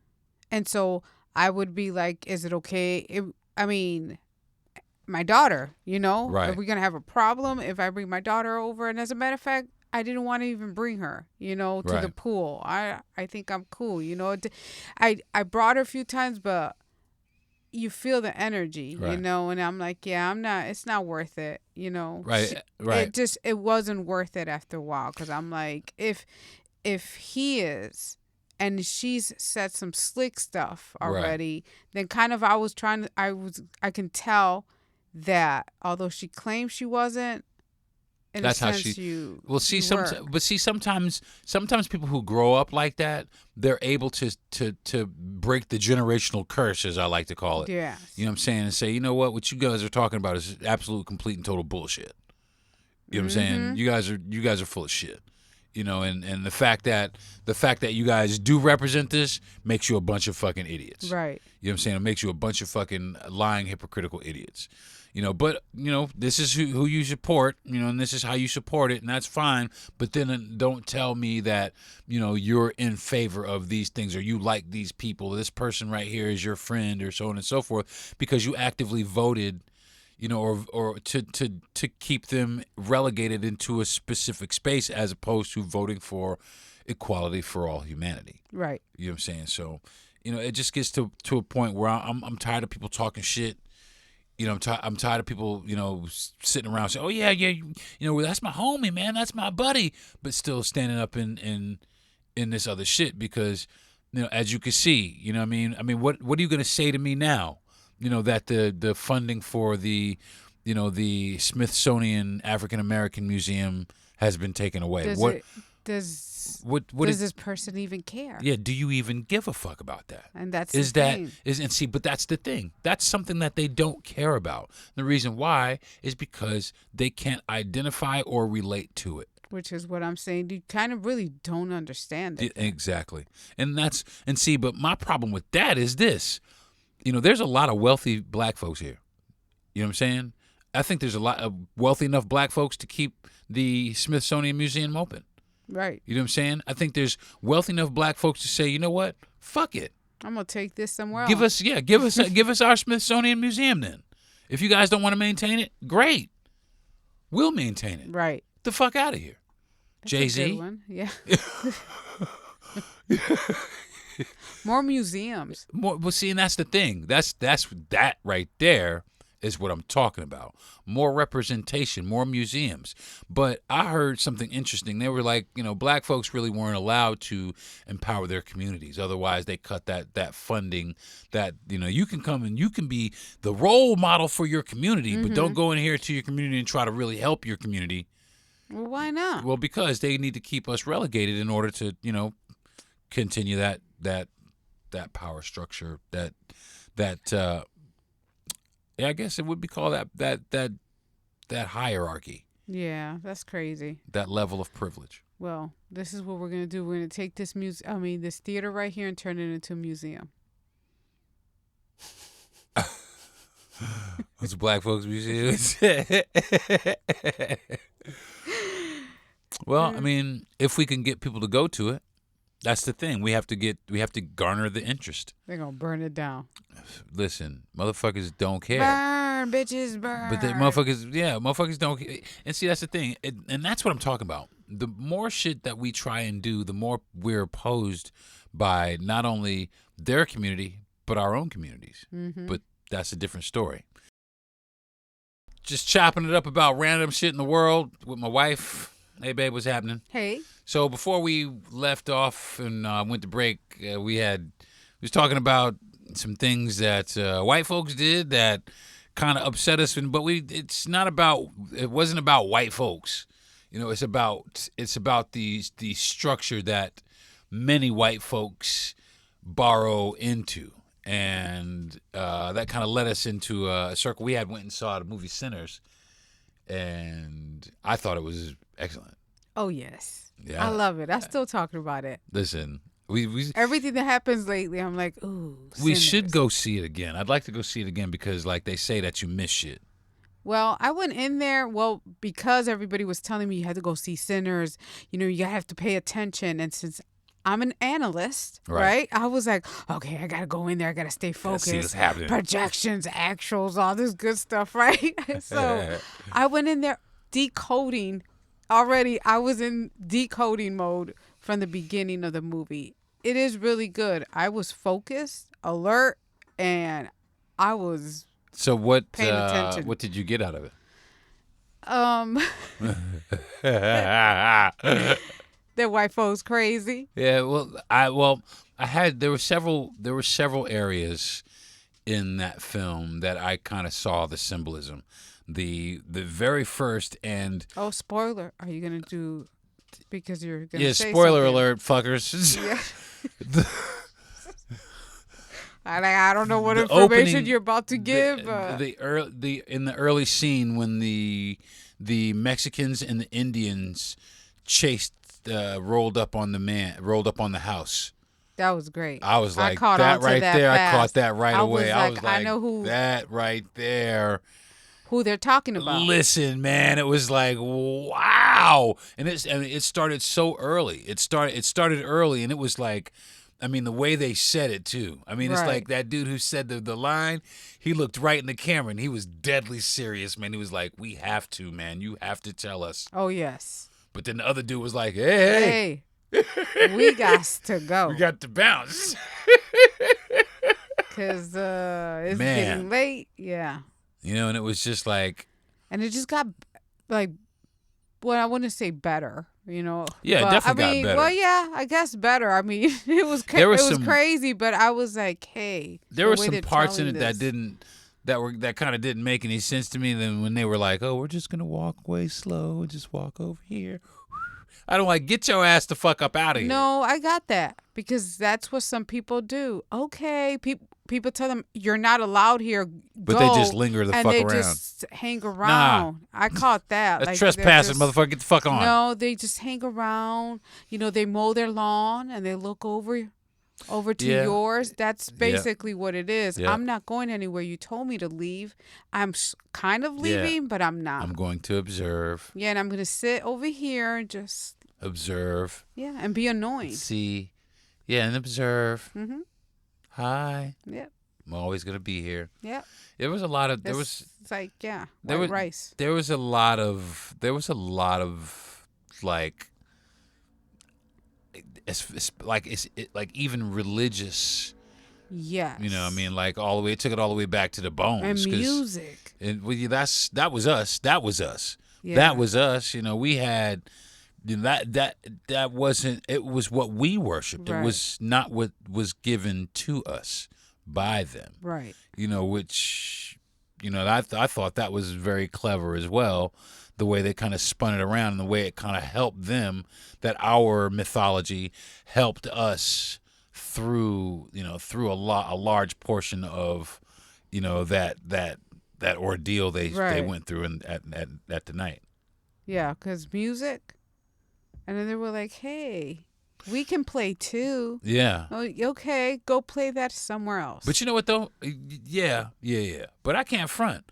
Speaker 5: And so I would be like, is it okay? My daughter,
Speaker 4: right.
Speaker 5: Are we gonna have a problem if I bring my daughter over? And as a matter of fact, I didn't want to even bring her, to
Speaker 4: right.
Speaker 5: the pool. I think I'm cool, I brought her a few times, but you feel the energy,
Speaker 4: right.
Speaker 5: and I'm like, yeah, I'm not. It's not worth it,
Speaker 4: Right, right.
Speaker 5: It wasn't worth it after a while, because I'm like, if he is, and she's said some slick stuff already, right. Then kind of I can tell that although she claimed she wasn't, In
Speaker 4: That's
Speaker 5: a
Speaker 4: how
Speaker 5: sense,
Speaker 4: she.
Speaker 5: you.
Speaker 4: Well, see,
Speaker 5: you work.
Speaker 4: sometimes people who grow up like that, they're able to break the generational curse, as I like to call it.
Speaker 5: Yes.
Speaker 4: You know what I'm saying? And say, you know what you guys are talking about is absolute, complete, and total bullshit. You know what I'm saying? You guys are full of shit. You know, and the fact that you guys do represent this makes you a bunch of fucking idiots.
Speaker 5: Right.
Speaker 4: You know what I'm saying? It makes you a bunch of fucking lying, hypocritical idiots. You know, but, you know, this is who you support, you know, and this is how you support it, and that's fine. But then don't tell me that, you know, you're in favor of these things or you like these people. This person right here is your friend or so on and so forth because you actively voted, you know, or to keep them relegated into a specific space as opposed to voting for equality for all humanity.
Speaker 5: Right.
Speaker 4: You know what I'm saying? So, you know, it just gets to a point where I'm tired of people talking shit. You know, I'm tired of people, you know, sitting around saying, "Oh yeah, you know, that's my homie, man, that's my buddy," but still standing up in this other shit because, you know, as you can see, you know what I mean, what are you gonna say to me now? You know, that the funding for the, you know, the Smithsonian African American Museum has been taken away.
Speaker 5: Does
Speaker 4: is
Speaker 5: this person even care?
Speaker 4: Yeah, do you even give a fuck about that?
Speaker 5: And that's
Speaker 4: is
Speaker 5: the
Speaker 4: that
Speaker 5: thing.
Speaker 4: is and see, but that's the thing. That's something that they don't care about. The reason why is because they can't identify or relate to it.
Speaker 5: Which is what I'm saying. You kind of really don't understand it.
Speaker 4: Exactly. And see, but my problem with that is this. You know, there's a lot of wealthy black folks here. You know what I'm saying? I think there's a lot of wealthy enough black folks to keep the Smithsonian Museum open.
Speaker 5: Right.
Speaker 4: You know what I'm saying? I think there's wealthy enough black folks to say, you know what? Fuck it.
Speaker 5: I'm gonna take this somewhere
Speaker 4: Give
Speaker 5: else.
Speaker 4: us our Smithsonian Museum then. If you guys don't want to maintain it, great. We'll maintain it.
Speaker 5: Right.
Speaker 4: The fuck out of here.
Speaker 5: That's a
Speaker 4: Jay-Z.
Speaker 5: good one. Yeah. More museums.
Speaker 4: Well, see, and that's the thing. That right there is what I'm talking about. More representation, more museums. But I heard something interesting. They were like, you know, black folks really weren't allowed to empower their communities. Otherwise, they cut that funding that, you know, you can come and you can be the role model for your community, but don't go in here to your community and try to really help your community.
Speaker 5: Well, why not?
Speaker 4: Well, because they need to keep us relegated in order to, you know, continue that power structure, yeah, I guess it would be called that hierarchy.
Speaker 5: Yeah, that's crazy.
Speaker 4: That level of privilege.
Speaker 5: Well, this is what we're gonna do. We're gonna take this this theater right here and turn it into a museum.
Speaker 4: It's black folks museum. Well, I mean, if we can get people to go to it, that's the thing. We have to garner the interest.
Speaker 5: They're gonna burn it down.
Speaker 4: Listen, motherfuckers don't care.
Speaker 5: Burn, bitches, burn.
Speaker 4: But the motherfuckers don't. And see, that's the thing, and that's what I'm talking about. The more shit that we try and do, the more we're opposed by not only their community but our own communities. But that's a different story. Just chopping it up about random shit in the world with my wife. Hey, babe, what's happening?
Speaker 5: Hey.
Speaker 4: So before we left off and went to break, we was talking about some things that white folks did that kind of upset us, but it wasn't about white folks. You know, it's about the structure that many white folks borrow into, and that kind of led us into a circle. We went and saw the movie Sinners, and I thought it was excellent.
Speaker 5: Oh yes.
Speaker 4: Yeah,
Speaker 5: I love it. I'm still talking about it.
Speaker 4: Listen, we
Speaker 5: Everything that happens lately, I'm like, ooh.
Speaker 4: we
Speaker 5: Sinners.
Speaker 4: should go see it again. I'd like to go see it again because, like they say, that you miss shit.
Speaker 5: Well, I went in there, because everybody was telling me you had to go see Sinners. You know, you have to pay attention. And since I'm an analyst, right? I was like, okay, I got to go in there. I got to stay focused.
Speaker 4: See what's happening.
Speaker 5: Projections, actuals, all this good stuff, right? So I went in there decoding. Already, I was in decoding mode from the beginning of the movie. It is really good. I was focused, alert, and I was
Speaker 4: So what?
Speaker 5: paying attention.
Speaker 4: What did you get out of it?
Speaker 5: That white folks crazy.
Speaker 4: Yeah, there were several areas in that film that I kind of saw the symbolism. the very first and
Speaker 5: Oh, spoiler! Are you gonna do? Because you're gonna say
Speaker 4: spoiler
Speaker 5: something.
Speaker 4: alert, fuckers.
Speaker 5: Yeah. I don't know what
Speaker 4: The
Speaker 5: information
Speaker 4: opening-
Speaker 5: you're about to give.
Speaker 4: In the early scene when the Mexicans and the Indians chased rolled up on the house.
Speaker 5: That was great.
Speaker 4: I was like,
Speaker 5: caught
Speaker 4: that
Speaker 5: on to
Speaker 4: right
Speaker 5: that
Speaker 4: there.
Speaker 5: fast.
Speaker 4: I caught that right
Speaker 5: I
Speaker 4: away.
Speaker 5: was
Speaker 4: I was
Speaker 5: like,
Speaker 4: like,
Speaker 5: I know who
Speaker 4: that right there.
Speaker 5: who they're talking about.
Speaker 4: Listen, man, it was like, wow. And it started so early. It started early, and it was like, I mean, the way they said it too. I mean, it's
Speaker 5: Right.
Speaker 4: like that dude who said the line, he looked right in the camera and he was deadly serious, man. He was like, we have to, man. You have to tell us.
Speaker 5: Oh yes.
Speaker 4: But then the other dude was like, hey,
Speaker 5: We got to go
Speaker 4: we got to bounce.
Speaker 5: because it's
Speaker 4: Man.
Speaker 5: getting late. Yeah,
Speaker 4: You know, and it was just like,
Speaker 5: and it just got like, well, I wouldn't say better. You know.
Speaker 4: Yeah, it
Speaker 5: but,
Speaker 4: definitely got better.
Speaker 5: Well, yeah, I guess better. I mean, it was
Speaker 4: There was
Speaker 5: it was
Speaker 4: some-
Speaker 5: crazy, but I was like, hey,
Speaker 4: there
Speaker 5: the
Speaker 4: were
Speaker 5: way
Speaker 4: some
Speaker 5: they're
Speaker 4: parts in
Speaker 5: telling
Speaker 4: it
Speaker 5: this-
Speaker 4: that kind of didn't make any sense to me. Then when they were like, oh, we're just going to walk away slow and just walk over here. I don't like, get your ass the fuck up out of here.
Speaker 5: No, I got that because that's what some people do. Okay, people tell them you're not allowed here,
Speaker 4: But they
Speaker 5: go,
Speaker 4: just linger the
Speaker 5: and
Speaker 4: fuck
Speaker 5: they
Speaker 4: around.
Speaker 5: just hang around. I caught that.
Speaker 4: That's
Speaker 5: Like, they're
Speaker 4: trespassing,
Speaker 5: just-
Speaker 4: motherfucker. Get the fuck on.
Speaker 5: No, they just hang around. You know, they mow their lawn and they look over to
Speaker 4: Yeah.
Speaker 5: yours. That's basically what it is.
Speaker 4: Yeah.
Speaker 5: I'm not going anywhere. You told me to leave. I'm kind of leaving, but I'm not.
Speaker 4: I'm going to observe,
Speaker 5: Yeah, and I'm gonna sit over here and just and be annoying.
Speaker 4: see, and observe.
Speaker 5: Mhm.
Speaker 4: Hi,
Speaker 5: Yep.
Speaker 4: I'm always gonna be here.
Speaker 5: Yep.
Speaker 4: There was a lot of
Speaker 5: It's like
Speaker 4: there
Speaker 5: white
Speaker 4: was
Speaker 5: rice.
Speaker 4: there was a lot of like like even religious.
Speaker 5: Yes.
Speaker 4: You know, I mean, like all the way. It took it all the way back to the bones.
Speaker 5: And
Speaker 4: 'cause-
Speaker 5: music.
Speaker 4: And well, yeah, that was us. That was us.
Speaker 5: Yeah.
Speaker 4: That was us. You know, we had that wasn't. It was what we worshipped.
Speaker 5: Right.
Speaker 4: It was not what was given to us by them.
Speaker 5: Right.
Speaker 4: You know, which I thought that was very clever as well. The way they kind of spun it around and the way it kind of helped them. That our mythology helped us through a large portion of that ordeal they
Speaker 5: Right.
Speaker 4: went through at the night.
Speaker 5: Yeah, because music. And then they were like, hey, we can play too.
Speaker 4: Yeah.
Speaker 5: Oh, okay, go play that somewhere else.
Speaker 4: But you know what though? Yeah. But I can't front.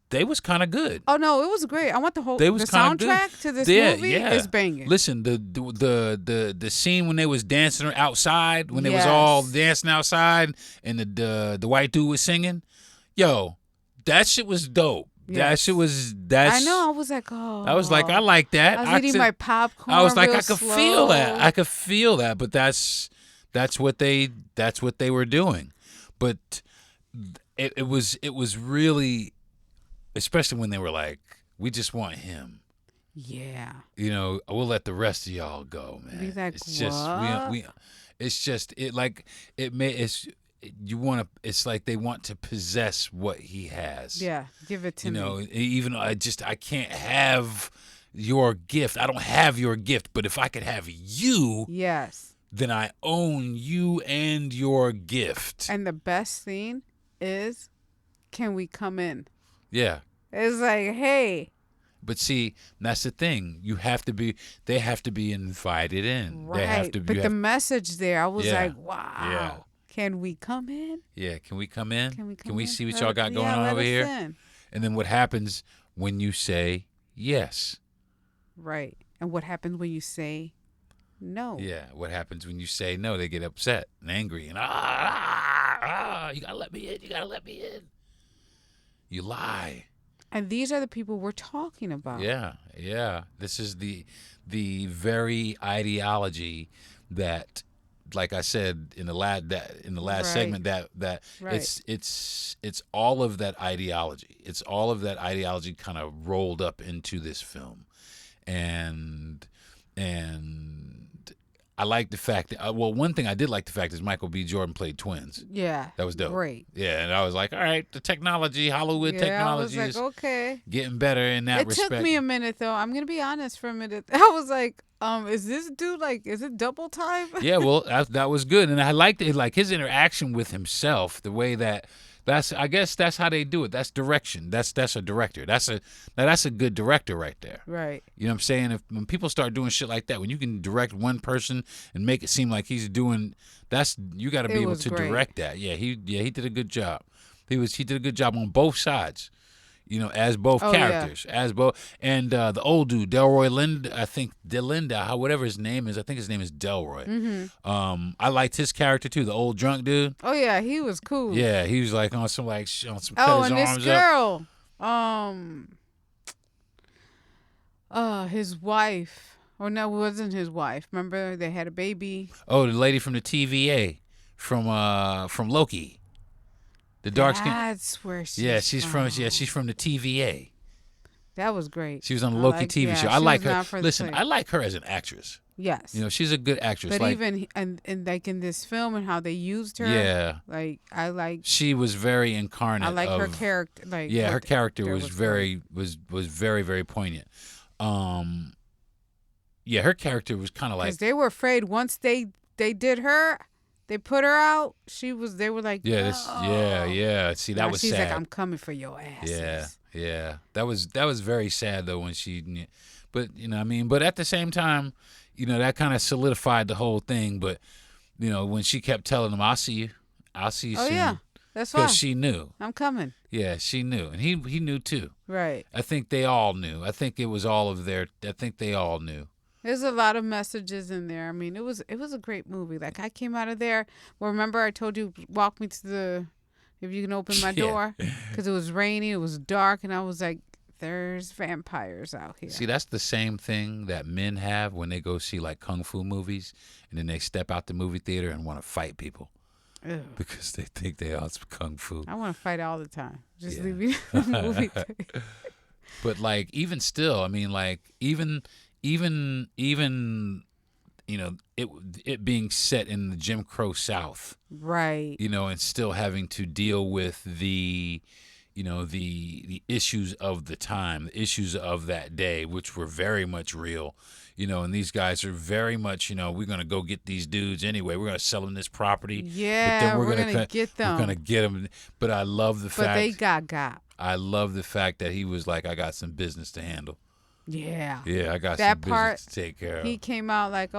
Speaker 4: They was kind of good.
Speaker 5: Oh no, it was great. I want the
Speaker 4: They was kinda good.
Speaker 5: soundtrack to this
Speaker 4: Yeah,
Speaker 5: movie
Speaker 4: yeah.
Speaker 5: is banging.
Speaker 4: Listen, the scene when they was dancing outside, when they was all
Speaker 5: Yes.
Speaker 4: dancing outside, and the white dude was singing, yo, that shit was dope. That
Speaker 5: Yes.
Speaker 4: shit was.
Speaker 5: I know. I was like, oh.
Speaker 4: I was like, I like that.
Speaker 5: I was eating
Speaker 4: said-
Speaker 5: my popcorn.
Speaker 4: I was like,
Speaker 5: real
Speaker 4: I could
Speaker 5: slow.
Speaker 4: feel that. I could feel that. But that's what they were doing. But it was really, especially when they were like, we just want him.
Speaker 5: Yeah.
Speaker 4: You know, we'll let the rest of y'all go, man.
Speaker 5: Be like,
Speaker 4: it's just
Speaker 5: what?
Speaker 4: it's like they want to possess what he has.
Speaker 5: Yeah. Give it to
Speaker 4: You
Speaker 5: me.
Speaker 4: know, even I can't have your gift. I don't have your gift, but if I could have you,
Speaker 5: Yes.
Speaker 4: then I own you and your gift.
Speaker 5: And the best thing is, can we come in?
Speaker 4: Yeah.
Speaker 5: It's like, hey.
Speaker 4: But see, that's the thing. They have to be invited in.
Speaker 5: Right.
Speaker 4: They have to be.
Speaker 5: But the message there, I was
Speaker 4: Yeah.
Speaker 5: like, wow.
Speaker 4: Yeah.
Speaker 5: Can we come in?
Speaker 4: Yeah, can we come in?
Speaker 5: Can we come
Speaker 4: Can we
Speaker 5: in?
Speaker 4: see what
Speaker 5: Let-
Speaker 4: y'all got going
Speaker 5: yeah,
Speaker 4: on
Speaker 5: let
Speaker 4: over
Speaker 5: us
Speaker 4: here?
Speaker 5: in.
Speaker 4: And then what happens when you say yes?
Speaker 5: Right. And what happens when you say no?
Speaker 4: Yeah, what happens when you say no? They get upset and angry and you gotta let me in. You gotta let me in. You lie.
Speaker 5: And these are the people we're talking about.
Speaker 4: Yeah. This is the very ideology that, like I said in the last
Speaker 5: Right.
Speaker 4: segment, that
Speaker 5: Right.
Speaker 4: it's all of that ideology. It's all of that ideology kind of rolled up into this film, and I like the fact that one thing I did like the fact is Michael B. Jordan played twins.
Speaker 5: Yeah.
Speaker 4: That was dope.
Speaker 5: Great.
Speaker 4: Yeah, and I was like, all right, the technology, Hollywood
Speaker 5: Yeah,
Speaker 4: technology
Speaker 5: I
Speaker 4: is
Speaker 5: was like, okay.
Speaker 4: getting better in that
Speaker 5: It
Speaker 4: respect.
Speaker 5: took me a minute though. I'm gonna be honest for a minute. I was like, is this dude is it double time?
Speaker 4: Yeah, well, that was good, and I liked it, like his interaction with himself, the way I guess that's how they do it. That's direction. That's a director. That's a good director right there.
Speaker 5: Right.
Speaker 4: You know what I'm saying? When people start doing shit like that, when you can direct one person and make it seem like he's doing, you got to be able to direct that. Yeah, he did a good job. He did a good job on both sides. You know, as both characters, as both, and the old dude, Delroy Lind, I think Delinda, whatever his name is, I think his name is Delroy.
Speaker 5: Mm-hmm.
Speaker 4: I liked his character too, the old drunk dude.
Speaker 5: Oh yeah, he was cool.
Speaker 4: Yeah, he was like on some cut his arms up.
Speaker 5: Oh, and this girl, his wife. Oh no, it wasn't his wife. Remember they had a baby.
Speaker 4: Oh, the lady from the TVA, from Loki. The dark skin.
Speaker 5: That's where she's
Speaker 4: she's from the TVA.
Speaker 5: That was great.
Speaker 4: She was on the Loki TV show. I like her. Listen, I like her as an actress.
Speaker 5: Yes.
Speaker 4: You know, she's a good actress.
Speaker 5: But even and like in this film and how they used her.
Speaker 4: Yeah.
Speaker 5: Like I like.
Speaker 4: She was very incarnate.
Speaker 5: I like her character.
Speaker 4: Her character was very very poignant. Her character was kind of like.
Speaker 5: Because they were afraid once they did her. They put her out. They were like,
Speaker 4: See, that was
Speaker 5: she's
Speaker 4: sad.
Speaker 5: like, I'm coming for your ass.
Speaker 4: Yeah. That was very sad though when she, but you know, what I mean, but at the same time, you know, that kind of solidified the whole thing. But you know, when she kept telling him, I'll see you soon.
Speaker 5: Oh yeah, that's why.
Speaker 4: Because she knew.
Speaker 5: I'm coming.
Speaker 4: Yeah, she knew, and he knew too.
Speaker 5: Right.
Speaker 4: I think they all knew. I think it was all of their. I think they all knew.
Speaker 5: There's a lot of messages in there. I mean, it was a great movie. Like I came out of there. Well, remember I told you walk me to if you can open my door, because it was rainy, it was dark, and I was like, there's vampires out here.
Speaker 4: See, that's the same thing that men have when they go see like kung fu movies, and then they step out the movie theater and want to fight people.
Speaker 5: Ew.
Speaker 4: Because they think they are kung fu.
Speaker 5: I want to fight all the time. Just leave me in the movie theater.
Speaker 4: But like even still, I mean, like even you know, it being set in the Jim Crow South,
Speaker 5: right?
Speaker 4: You know, and still having to deal with the issues of the time, the issues of that day, which were very much real. You know, and these guys are very much, you know, we're gonna go get these dudes anyway. We're gonna sell them this property.
Speaker 5: Yeah,
Speaker 4: but then
Speaker 5: we're gonna get them.
Speaker 4: We're gonna get them. But I love the fact.
Speaker 5: But they got.
Speaker 4: I love the fact that he was like, I got some business to handle.
Speaker 5: Yeah.
Speaker 4: Yeah, I got
Speaker 5: that
Speaker 4: some
Speaker 5: part,
Speaker 4: business to take care of.
Speaker 5: He came out like,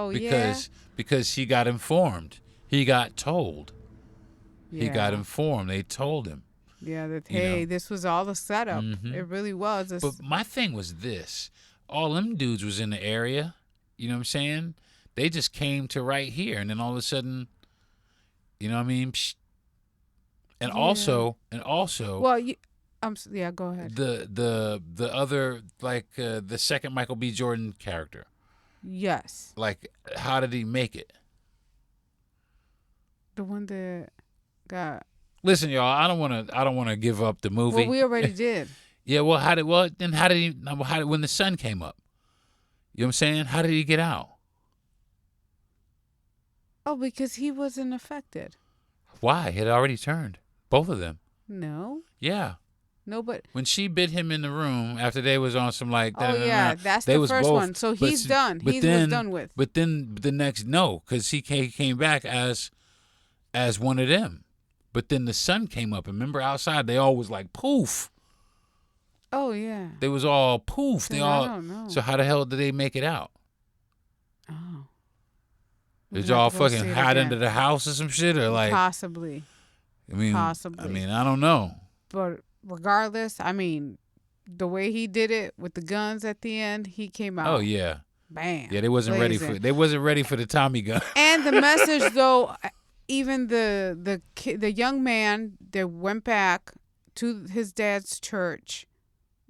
Speaker 4: because he got informed. He got told.
Speaker 5: Yeah.
Speaker 4: He got informed. They told him.
Speaker 5: Yeah, that hey, this was all a setup.
Speaker 4: Mm-hmm.
Speaker 5: It really was.
Speaker 4: But my thing was this. All them dudes was in the area. You know what I'm saying? They just came to right here, and then all of a sudden, you know what I mean? Psh. And also.
Speaker 5: Well, go ahead.
Speaker 4: The other, like the second Michael B. Jordan character.
Speaker 5: Yes.
Speaker 4: Like, how did he make it?
Speaker 5: The one that got.
Speaker 4: Listen, y'all. I don't want to give up the movie.
Speaker 5: Well, we already did.
Speaker 4: Yeah. Well, how did when the sun came up? You know what I'm saying? How did he get out?
Speaker 5: Oh, because he wasn't affected.
Speaker 4: Why? It had already turned. Both of them.
Speaker 5: No.
Speaker 4: Yeah.
Speaker 5: No, but
Speaker 4: when she bit him in the room after they was on some like that.
Speaker 5: Oh yeah, that's the first one. So he's done. He was done with.
Speaker 4: But then the next because he came back as one of them. But then the sun came up. And remember outside they all was like poof.
Speaker 5: Oh yeah.
Speaker 4: They was all poof.
Speaker 5: I don't know.
Speaker 4: So how the hell did they make it out?
Speaker 5: Oh.
Speaker 4: Did y'all fucking hide under the house or some shit or like
Speaker 5: possibly? Possibly.
Speaker 4: I mean, I don't know.
Speaker 5: But regardless, I mean, the way he did it with the guns at the end, he came out.
Speaker 4: Oh yeah.
Speaker 5: Bam.
Speaker 4: Yeah, they wasn't ready for the Tommy gun.
Speaker 5: And the message though, even the young man that went back to his dad's church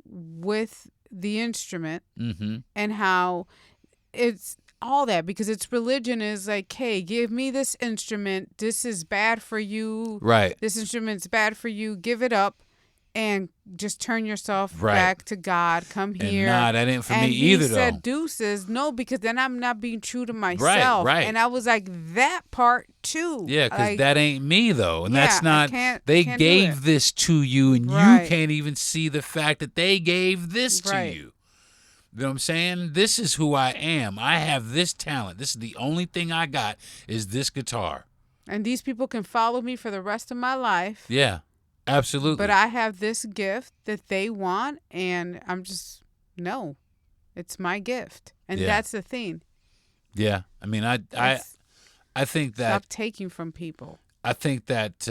Speaker 5: with the instrument,
Speaker 4: mm-hmm.
Speaker 5: and how it's all that because its religion is like, hey, give me this instrument. This is bad for you.
Speaker 4: Right.
Speaker 5: This instrument's bad for you. Give it up. and just turn yourself
Speaker 4: Right.
Speaker 5: back to God. Come here.
Speaker 4: And that ain't for
Speaker 5: and
Speaker 4: me either,
Speaker 5: he said
Speaker 4: though.
Speaker 5: deuces. No, because then I'm not being true to myself.
Speaker 4: right.
Speaker 5: And I was like, that part too.
Speaker 4: Yeah, because
Speaker 5: like,
Speaker 4: that ain't me, though. And
Speaker 5: Yeah,
Speaker 4: that's
Speaker 5: I
Speaker 4: not,
Speaker 5: can't
Speaker 4: they
Speaker 5: do
Speaker 4: gave
Speaker 5: it.
Speaker 4: this to you, and
Speaker 5: Right.
Speaker 4: you can't even see the fact that they gave this to
Speaker 5: Right.
Speaker 4: you. You know what I'm saying? This is who I am. I have this talent. This is the only thing I got is this guitar.
Speaker 5: And these people can follow me for the rest of my life.
Speaker 4: Yeah, absolutely.
Speaker 5: But I have this gift that they want, and I'm just, no, it's my gift. And
Speaker 4: Yeah.
Speaker 5: that's the thing.
Speaker 4: Yeah, I mean, I think that
Speaker 5: Stop taking from people.
Speaker 4: I think that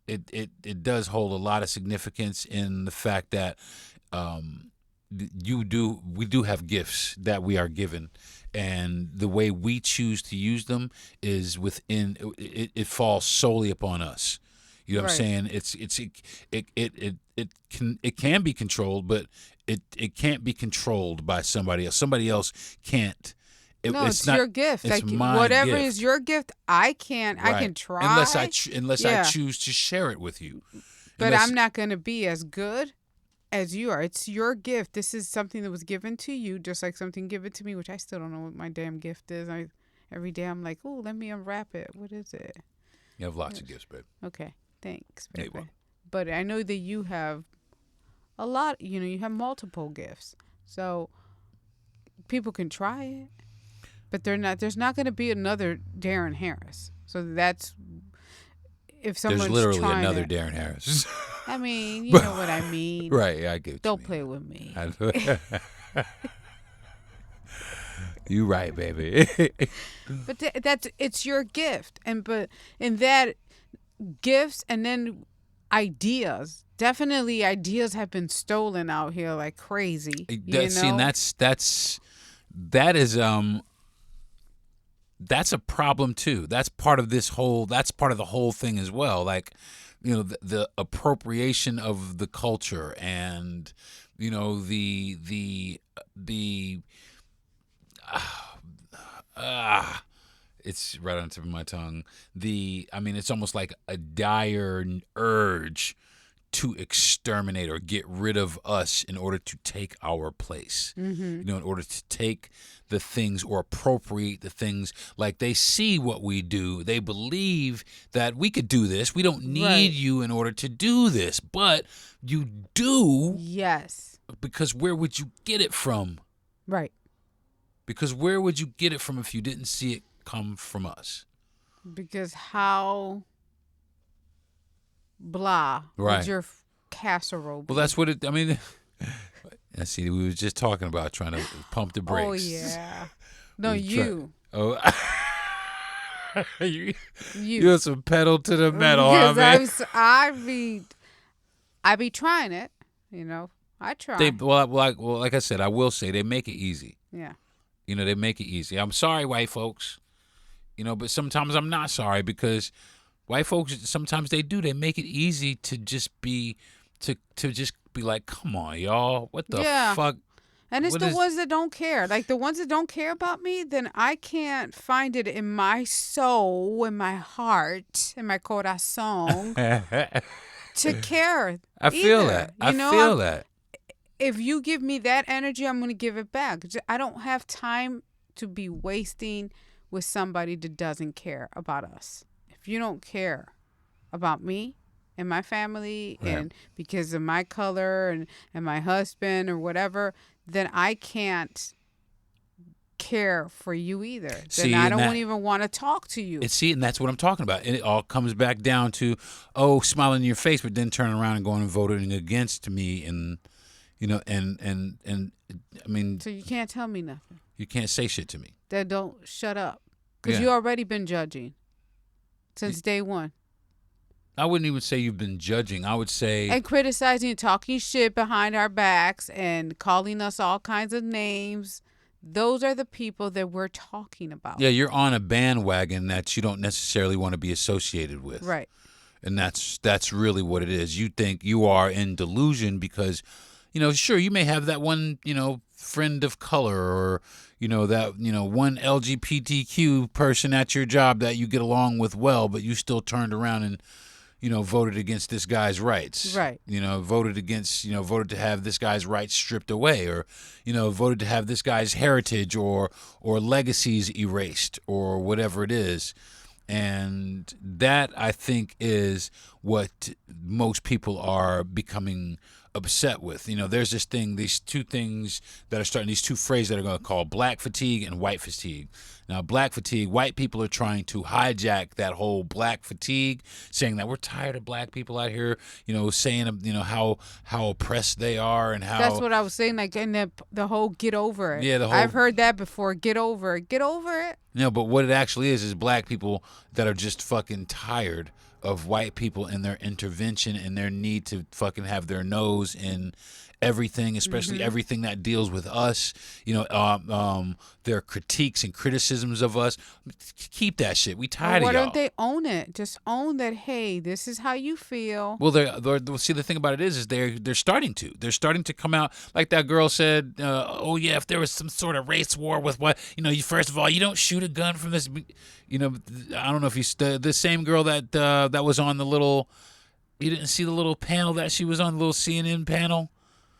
Speaker 4: it does hold a lot of significance in the fact that we do have gifts that we are given, and the way we choose to use them is within it falls solely upon us. You know what I'm
Speaker 5: Right.
Speaker 4: saying? It can be controlled, but it can't be controlled by somebody else. Somebody else can't.
Speaker 5: No, it's
Speaker 4: not
Speaker 5: your gift.
Speaker 4: It's
Speaker 5: Like
Speaker 4: my
Speaker 5: whatever
Speaker 4: gift.
Speaker 5: is your gift, I can't. I
Speaker 4: Right.
Speaker 5: can try.
Speaker 4: unless I
Speaker 5: Yeah.
Speaker 4: choose to share it with you.
Speaker 5: But
Speaker 4: Unless-
Speaker 5: I'm not going to be as good as you are. It's your gift. This is something that was given to you, just like something given to me, which I still don't know what my damn gift is. Every day I'm like, oh, let me unwrap it. What is it?
Speaker 4: You have lots of gifts, babe.
Speaker 5: Okay, thanks,
Speaker 4: There you
Speaker 5: baby.
Speaker 4: go.
Speaker 5: But I know that you have a lot. You have multiple gifts, so people can try it. But they're not. There's not going to be another Deron Harris. So that's if someone's
Speaker 4: There's literally
Speaker 5: trying
Speaker 4: another
Speaker 5: it.
Speaker 4: Deron Harris.
Speaker 5: I mean, you know what I mean.
Speaker 4: Right, yeah, I get what
Speaker 5: Don't
Speaker 4: you
Speaker 5: play with me.
Speaker 4: mean. You right, baby.
Speaker 5: But it's your gift, but in that gifts and then ideas. Definitely, ideas have been stolen out here like crazy.
Speaker 4: See, and that's a problem too. That's part of this whole. That's part of the whole thing as well. Like, the appropriation of the culture, and it's right on the tip of my tongue. It's almost like a dire urge to exterminate or get rid of us in order to take our place. In order to take the things or appropriate the things. Like, they see what we do. They believe that we could do this. We don't need
Speaker 5: Right.
Speaker 4: you in order to do this. But you do,
Speaker 5: Yes.
Speaker 4: because where would you get it from?
Speaker 5: Right.
Speaker 4: Because where would you get it from if you didn't see it come from us?
Speaker 5: Because how blah
Speaker 4: Right.
Speaker 5: would your casserole be?
Speaker 4: Well, that's what it. I mean, I see. We were just talking about trying to pump the brakes.
Speaker 5: Oh yeah. No,
Speaker 4: We
Speaker 5: you.
Speaker 4: Oh, you're some pedal to the metal, huh,
Speaker 5: Because
Speaker 4: man?
Speaker 5: I be trying it. I try.
Speaker 4: Like I said, I will say they make it easy.
Speaker 5: Yeah.
Speaker 4: They make it easy. I'm sorry, white folks. But sometimes I'm not sorry, because white folks sometimes they make it easy to just be like, come on, y'all, what the
Speaker 5: Yeah.
Speaker 4: fuck?
Speaker 5: And it's
Speaker 4: What
Speaker 5: the
Speaker 4: is-
Speaker 5: ones that don't care. Like the ones that don't care about me, then I can't find it in my soul, in my heart, in my corazón to care.
Speaker 4: I feel
Speaker 5: either.
Speaker 4: that. I
Speaker 5: You know,
Speaker 4: feel that.
Speaker 5: If you give me that energy, I'm going to give it back. I don't have time to be wasting with somebody that doesn't care about us. If you don't care about me and my family,
Speaker 4: Right.
Speaker 5: and because of my color and my husband or whatever, then I can't care for you either.
Speaker 4: See,
Speaker 5: then I
Speaker 4: and
Speaker 5: don't even want to talk to you.
Speaker 4: And that's what I'm talking about. And it all comes back down to, smiling in your face, but then turning around and going and voting against me, and I mean,
Speaker 5: So you can't tell me nothing.
Speaker 4: you can't say shit to me.
Speaker 5: Then don't shut up. Because
Speaker 4: Yeah.
Speaker 5: you already been judging since day one.
Speaker 4: I wouldn't even say you've been judging. I would say,
Speaker 5: And criticizing and talking shit behind our backs and calling us all kinds of names. Those are the people that we're talking about.
Speaker 4: yeah, you're on a bandwagon that you don't necessarily want to be associated with.
Speaker 5: Right.
Speaker 4: And that's really what it is. You think you are in delusion because, sure, you may have that one, friend of color, or, that, one LGBTQ person at your job that you get along with well, but you still turned around and, voted against this guy's rights.
Speaker 5: Right.
Speaker 4: Voted to have this guy's rights stripped away, or, voted to have this guy's heritage or legacies erased, or whatever it is. And that, I think, is what most people are becoming upset with. There's these two things that are starting, these two phrases that are going to call black fatigue and white fatigue. Now, black fatigue, white people are trying to hijack that whole black fatigue, saying that we're tired of black people out here, saying, how oppressed they are and how.
Speaker 5: That's what I was saying, like, and the whole get over it.
Speaker 4: Yeah,
Speaker 5: I've heard that before. Get over it. Get over it.
Speaker 4: But what it actually is black people that are just fucking tired of white people and their intervention and their need to fucking have their nose in everything, especially everything that deals with us, their critiques and criticisms of us. Keep that shit. We tired
Speaker 5: Why
Speaker 4: of y'all.
Speaker 5: don't they own it? Just own that, hey, this is how you feel.
Speaker 4: Well, see, the thing about it is they're starting to. They're starting to come out, like that girl said, oh, yeah, if there was some sort of race war with what, first of all, you don't shoot a gun from this, I don't know if the same girl that was on the little, you didn't see the little panel that she was on, the little CNN panel?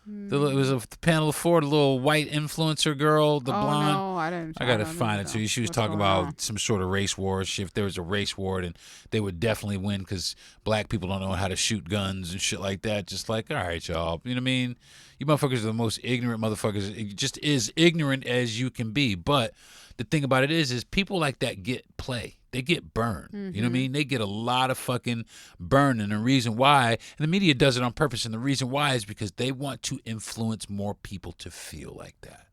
Speaker 4: It was a panel of four, the little white influencer girl, the blonde.
Speaker 5: No, I didn't.
Speaker 4: I gotta find it to you. She was talking about some sort of race war. If there was a race war, then they would definitely win because black people don't know how to shoot guns and shit like that. Just like, all right, y'all. You know what I mean? You motherfuckers are the most ignorant motherfuckers. It just is ignorant as you can be. But the thing about it is people like that get play. They get burned. You know what I mean? They get a lot of fucking burn. And the reason why, and the media does it on purpose, and the reason why is because they want to influence more people to feel like that.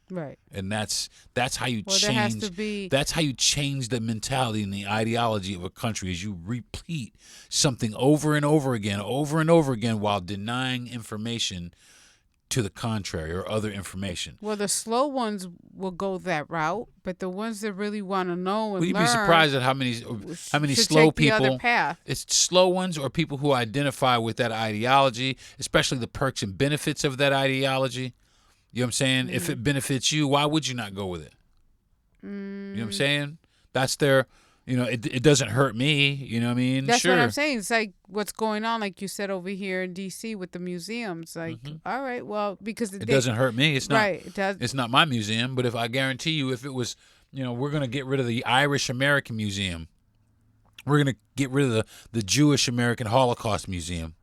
Speaker 5: Right.
Speaker 4: And that's how you
Speaker 5: Well,
Speaker 4: change.
Speaker 5: there has to be.
Speaker 4: That's how you change the mentality and the ideology of a country, is you repeat something over and over again, while denying information to the contrary or other information.
Speaker 5: Well, the slow ones will go that route, but the ones that really want to know and
Speaker 4: Well, you'd
Speaker 5: learn,
Speaker 4: be surprised at how many
Speaker 5: should
Speaker 4: slow
Speaker 5: take the other
Speaker 4: people.
Speaker 5: path.
Speaker 4: It's slow ones or people who identify with that ideology, especially the perks and benefits of that ideology. You know what I'm saying? If it benefits you, why would you not go with it? You know what I'm saying? That's their. It doesn't hurt me. You know what I mean?
Speaker 5: That's
Speaker 4: sure.
Speaker 5: what I'm saying. It's like what's going on, like you said, over here in D.C. with the museums. Like, all right, well, because
Speaker 4: it doesn't hurt me. It's not.
Speaker 5: Right. It does.
Speaker 4: It's not my museum, but if I guarantee you, if it was, we're gonna get rid of the Irish American Museum. We're gonna get rid of the Jewish American Holocaust Museum.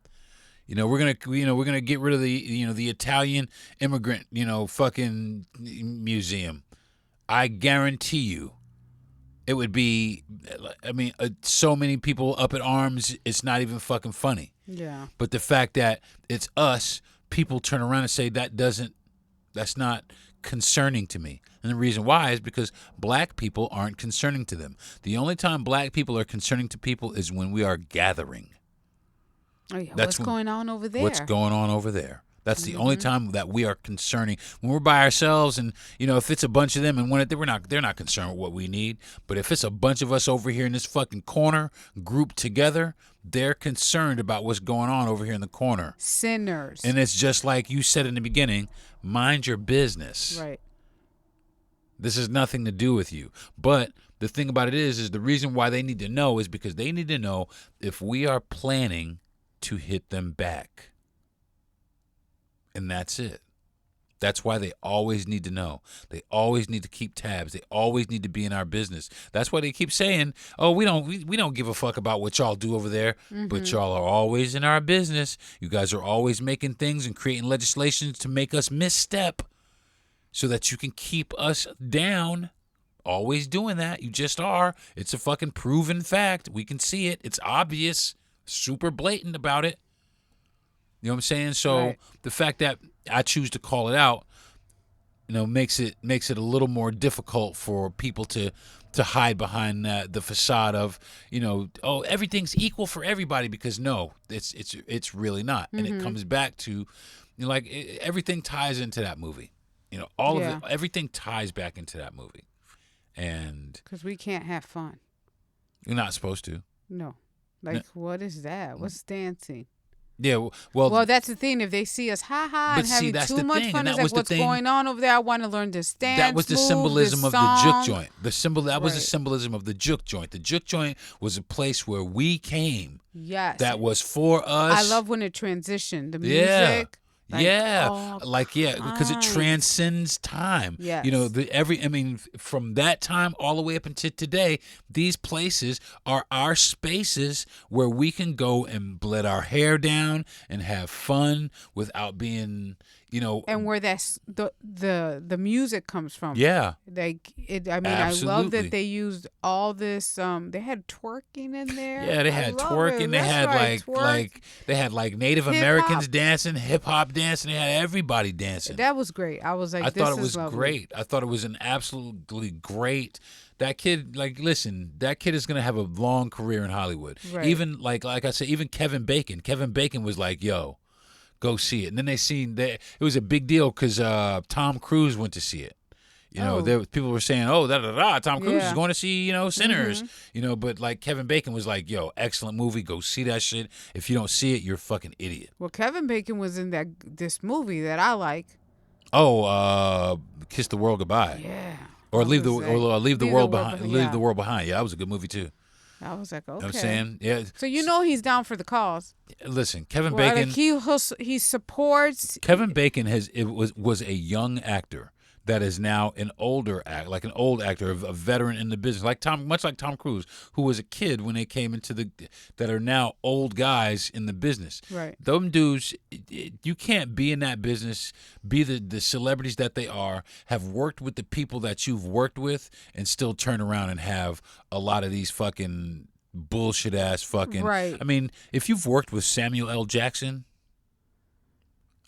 Speaker 4: We're gonna get rid of the Italian immigrant fucking museum. I guarantee you, it would be. I mean, so many people up at arms. It's not even fucking funny.
Speaker 5: Yeah.
Speaker 4: But the fact that it's us, people turn around and say that's not concerning to me. And the reason why is because black people aren't concerning to them. The only time black people are concerning to people is when we are gathering.
Speaker 5: Oh, yeah.
Speaker 4: That's
Speaker 5: What's going on over there?
Speaker 4: What's going on over there? That's the only time that we are concerning. When we're by ourselves, and if it's a bunch of them, and they're not concerned with what we need. But if it's a bunch of us over here in this fucking corner, grouped together, they're concerned about what's going on over here in the corner.
Speaker 5: Sinners.
Speaker 4: And it's just like you said in the beginning, mind your business.
Speaker 5: Right.
Speaker 4: This has nothing to do with you. But the thing about it is the reason why they need to know is because they need to know if we are planning to hit them back. And that's it. That's why they always need to know. They always need to keep tabs. They always need to be in our business. That's why they keep saying, "Oh, we don't give a fuck about what y'all do over there, but y'all are always in our business. You guys are always making things and creating legislation to make us misstep so that you can keep us down. Always doing that. You just are. It's a fucking proven fact. We can see it. It's obvious. Super blatant about it. You know what I'm saying? So
Speaker 5: Right.
Speaker 4: The fact that I choose to call it out, makes it a little more difficult for people to hide behind the facade of, oh, everything's equal for everybody, because no, it's really not. And it comes back to, everything ties into that movie. All of it, everything ties back into that movie. And
Speaker 5: Because we can't have fun.
Speaker 4: you're not supposed to.
Speaker 5: No. Like, what is that? What's dancing?
Speaker 4: Yeah,
Speaker 5: Well, that's the thing. If they see us
Speaker 4: But
Speaker 5: and
Speaker 4: see,
Speaker 5: having
Speaker 4: that's
Speaker 5: too
Speaker 4: the
Speaker 5: much
Speaker 4: thing,
Speaker 5: fun,
Speaker 4: and
Speaker 5: it's
Speaker 4: that was
Speaker 5: like,
Speaker 4: the
Speaker 5: what's
Speaker 4: thing.
Speaker 5: going on over there? I want to learn this dance.
Speaker 4: that was the
Speaker 5: move,
Speaker 4: symbolism
Speaker 5: this
Speaker 4: of the juke
Speaker 5: song.
Speaker 4: joint. That was the
Speaker 5: Right.
Speaker 4: symbolism of the juke joint. The juke joint was a place where we came.
Speaker 5: Yes.
Speaker 4: That was for us.
Speaker 5: I love when it transitioned. The
Speaker 4: Yeah.
Speaker 5: music.
Speaker 4: Because it transcends time.
Speaker 5: Yes.
Speaker 4: You know, from that time all the way up until today, these places are our spaces where we can go and let our hair down and have fun without being,
Speaker 5: And where that's the music comes from.
Speaker 4: yeah.
Speaker 5: Like it. I mean,
Speaker 4: Absolutely.
Speaker 5: I love that they used all this. They had twerking in there.
Speaker 4: Yeah, they
Speaker 5: I
Speaker 4: had
Speaker 5: love
Speaker 4: twerking.
Speaker 5: it.
Speaker 4: They
Speaker 5: That's
Speaker 4: had
Speaker 5: right, twerk.
Speaker 4: they had Native
Speaker 5: Hip-hop.
Speaker 4: Americans dancing, hip hop dancing. They had everybody dancing.
Speaker 5: That was great. I was like,
Speaker 4: I
Speaker 5: this
Speaker 4: thought it
Speaker 5: is
Speaker 4: was
Speaker 5: lovely.
Speaker 4: great. I thought it was an absolutely great. That kid, listen, that kid is gonna have a long career in Hollywood.
Speaker 5: Right.
Speaker 4: Even like I said, even Kevin Bacon. Kevin Bacon was like, "Yo, go see it." And then it was a big deal because Tom Cruise went to see it. People were saying, "Oh, Tom Cruise is
Speaker 5: Yeah.
Speaker 4: going to see, Sinners." But like Kevin Bacon was like, "Yo, excellent movie. Go see that shit. If you don't see it, you're a fucking idiot."
Speaker 5: Well, Kevin Bacon was in this movie that I like.
Speaker 4: Oh, Kiss the World Goodbye.
Speaker 5: Yeah.
Speaker 4: Or
Speaker 5: I
Speaker 4: leave the
Speaker 5: was like,
Speaker 4: leave the world behind.
Speaker 5: yeah.
Speaker 4: Leave the world behind. Yeah, that was a good movie too.
Speaker 5: I was like, okay.
Speaker 4: You know what I'm saying? Yeah.
Speaker 5: So he's down for the cause.
Speaker 4: Listen, Kevin
Speaker 5: Well,
Speaker 4: Bacon.
Speaker 5: like he supports.
Speaker 4: Kevin Bacon was a young actor that is now an old actor, a veteran in the business, much like Tom Cruise, who was a kid when they came that are now old guys in the business.
Speaker 5: Right.
Speaker 4: Them dudes, you can't be in that business, be the celebrities that they are, have worked with the people that you've worked with, and still turn around and have a lot of these fucking bullshit ass fucking.
Speaker 5: Right.
Speaker 4: I mean, if you've worked with Samuel L. Jackson,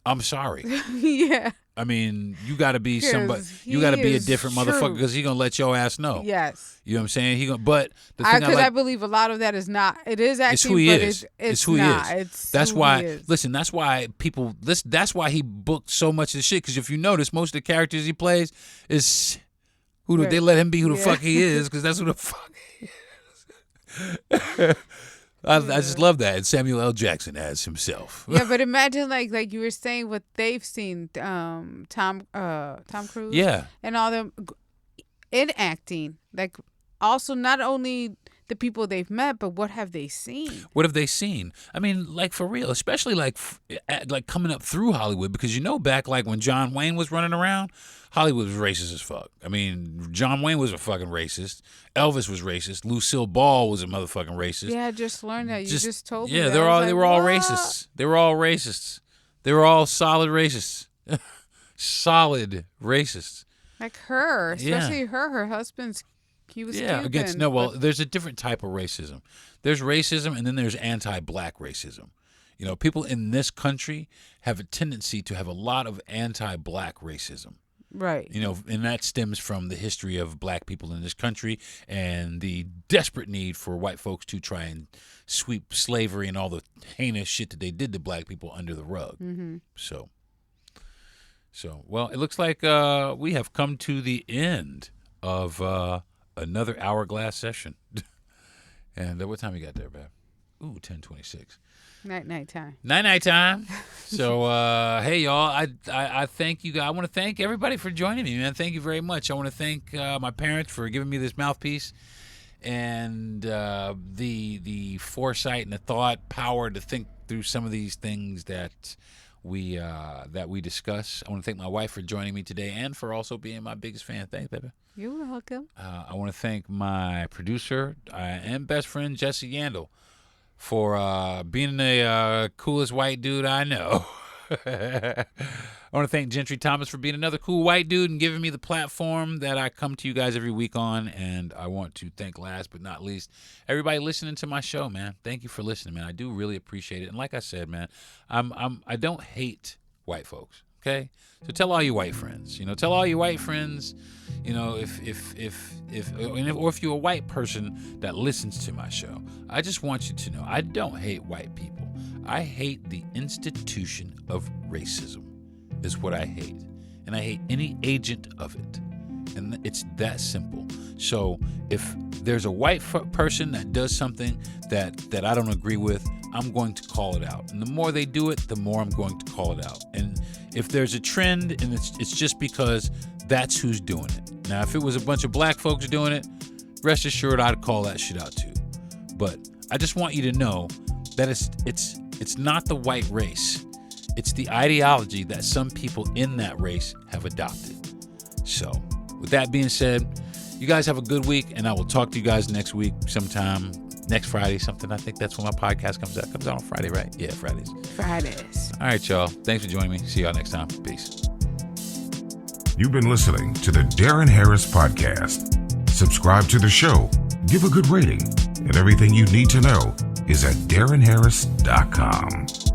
Speaker 4: I'm sorry.
Speaker 5: Yeah.
Speaker 4: I mean, you got to be
Speaker 5: 'Cause
Speaker 4: somebody.
Speaker 5: he
Speaker 4: You got to be a
Speaker 5: is
Speaker 4: different
Speaker 5: true.
Speaker 4: motherfucker because he gonna let your ass know.
Speaker 5: Yes.
Speaker 4: You know what I'm saying? But the thing
Speaker 5: Because
Speaker 4: I
Speaker 5: I believe a lot of that is not. It is acting,
Speaker 4: it's who he
Speaker 5: but
Speaker 4: is.
Speaker 5: It's
Speaker 4: who
Speaker 5: not.
Speaker 4: he is.
Speaker 5: It's
Speaker 4: That's
Speaker 5: who
Speaker 4: why.
Speaker 5: he is.
Speaker 4: Listen, that's why people. That's why he booked so much of the shit. Because if you notice, most of the characters he plays is who
Speaker 5: Right.
Speaker 4: they let him be who the
Speaker 5: Yeah.
Speaker 4: fuck he is. Because that's who the fuck he is. I just love that. And Samuel L. Jackson as himself.
Speaker 5: Yeah, but imagine like you were saying what they've seen, Tom Cruise,
Speaker 4: Yeah.
Speaker 5: and all them in acting. Like also not only the people they've met, but what have they seen?
Speaker 4: What have they seen? I mean, like for real, especially like coming up through Hollywood, because back like when John Wayne was running around, Hollywood was racist as fuck. I mean, John Wayne was a fucking racist. Elvis was racist. Lucille Ball was a motherfucking racist.
Speaker 5: Yeah, I just learned that. You just told me.
Speaker 4: Yeah,
Speaker 5: that.
Speaker 4: they
Speaker 5: I was
Speaker 4: were all
Speaker 5: like,
Speaker 4: racists. They were all racists. They were all solid racists. Solid racists.
Speaker 5: Like her,
Speaker 4: Yeah.
Speaker 5: especially her husband's. He was Cuban,
Speaker 4: there's a different type of racism. There's racism, and then there's anti-black racism. People in this country have a tendency to have a lot of anti-black racism.
Speaker 5: right.
Speaker 4: And that stems from the history of black people in this country and the desperate need for white folks to try and sweep slavery and all the heinous shit that they did to black people under the rug.
Speaker 5: Mm-hmm.
Speaker 4: So, well, it looks like we have come to the end of another hourglass session. And what time you got there, babe? Ooh, 10:26.
Speaker 5: Nighttime.
Speaker 4: Night time. So, hey, y'all, I thank you guys. I want to thank everybody for joining me, man. Thank you very much. I want to thank my parents for giving me this mouthpiece and the foresight and the thought power to think through some of these things that we discuss. I want to thank my wife for joining me today and for also being my biggest fan. Thanks, baby.
Speaker 5: You're welcome.
Speaker 4: I want to thank my producer and best friend, Jesse Yandel, for being the coolest white dude I know. I want to thank Gentry Thomas for being another cool white dude and giving me the platform that I come to you guys every week on. And I want to thank, last but not least, everybody listening to my show, man. Thank you for listening, man. I do really appreciate it. And like I said, man, I don't hate white folks. Okay, so tell all your white friends. Tell all your white friends. If you're a white person that listens to my show, I just want you to know I don't hate white people. I hate the institution of racism, is what I hate, and I hate any agent of it, and it's that simple. So if there's a white person that does something that I don't agree with, I'm going to call it out. And the more they do it, the more I'm going to call it out. And if there's a trend, and it's just because that's who's doing it. Now, if it was a bunch of black folks doing it, rest assured I'd call that shit out too. But I just want you to know that it's not the white race. It's the ideology that some people in that race have adopted. So, with that being said, you guys have a good week, and I will talk to you guys next week sometime. Next Friday, something. I think that's when my podcast comes out. It comes out on Friday, right? Yeah, Fridays. All right, y'all. Thanks for joining me. See y'all next time. Peace.
Speaker 3: You've been listening to the Deron Harris Podcast. Subscribe to the show, give a good rating, and everything you need to know is at DeronHarris.com.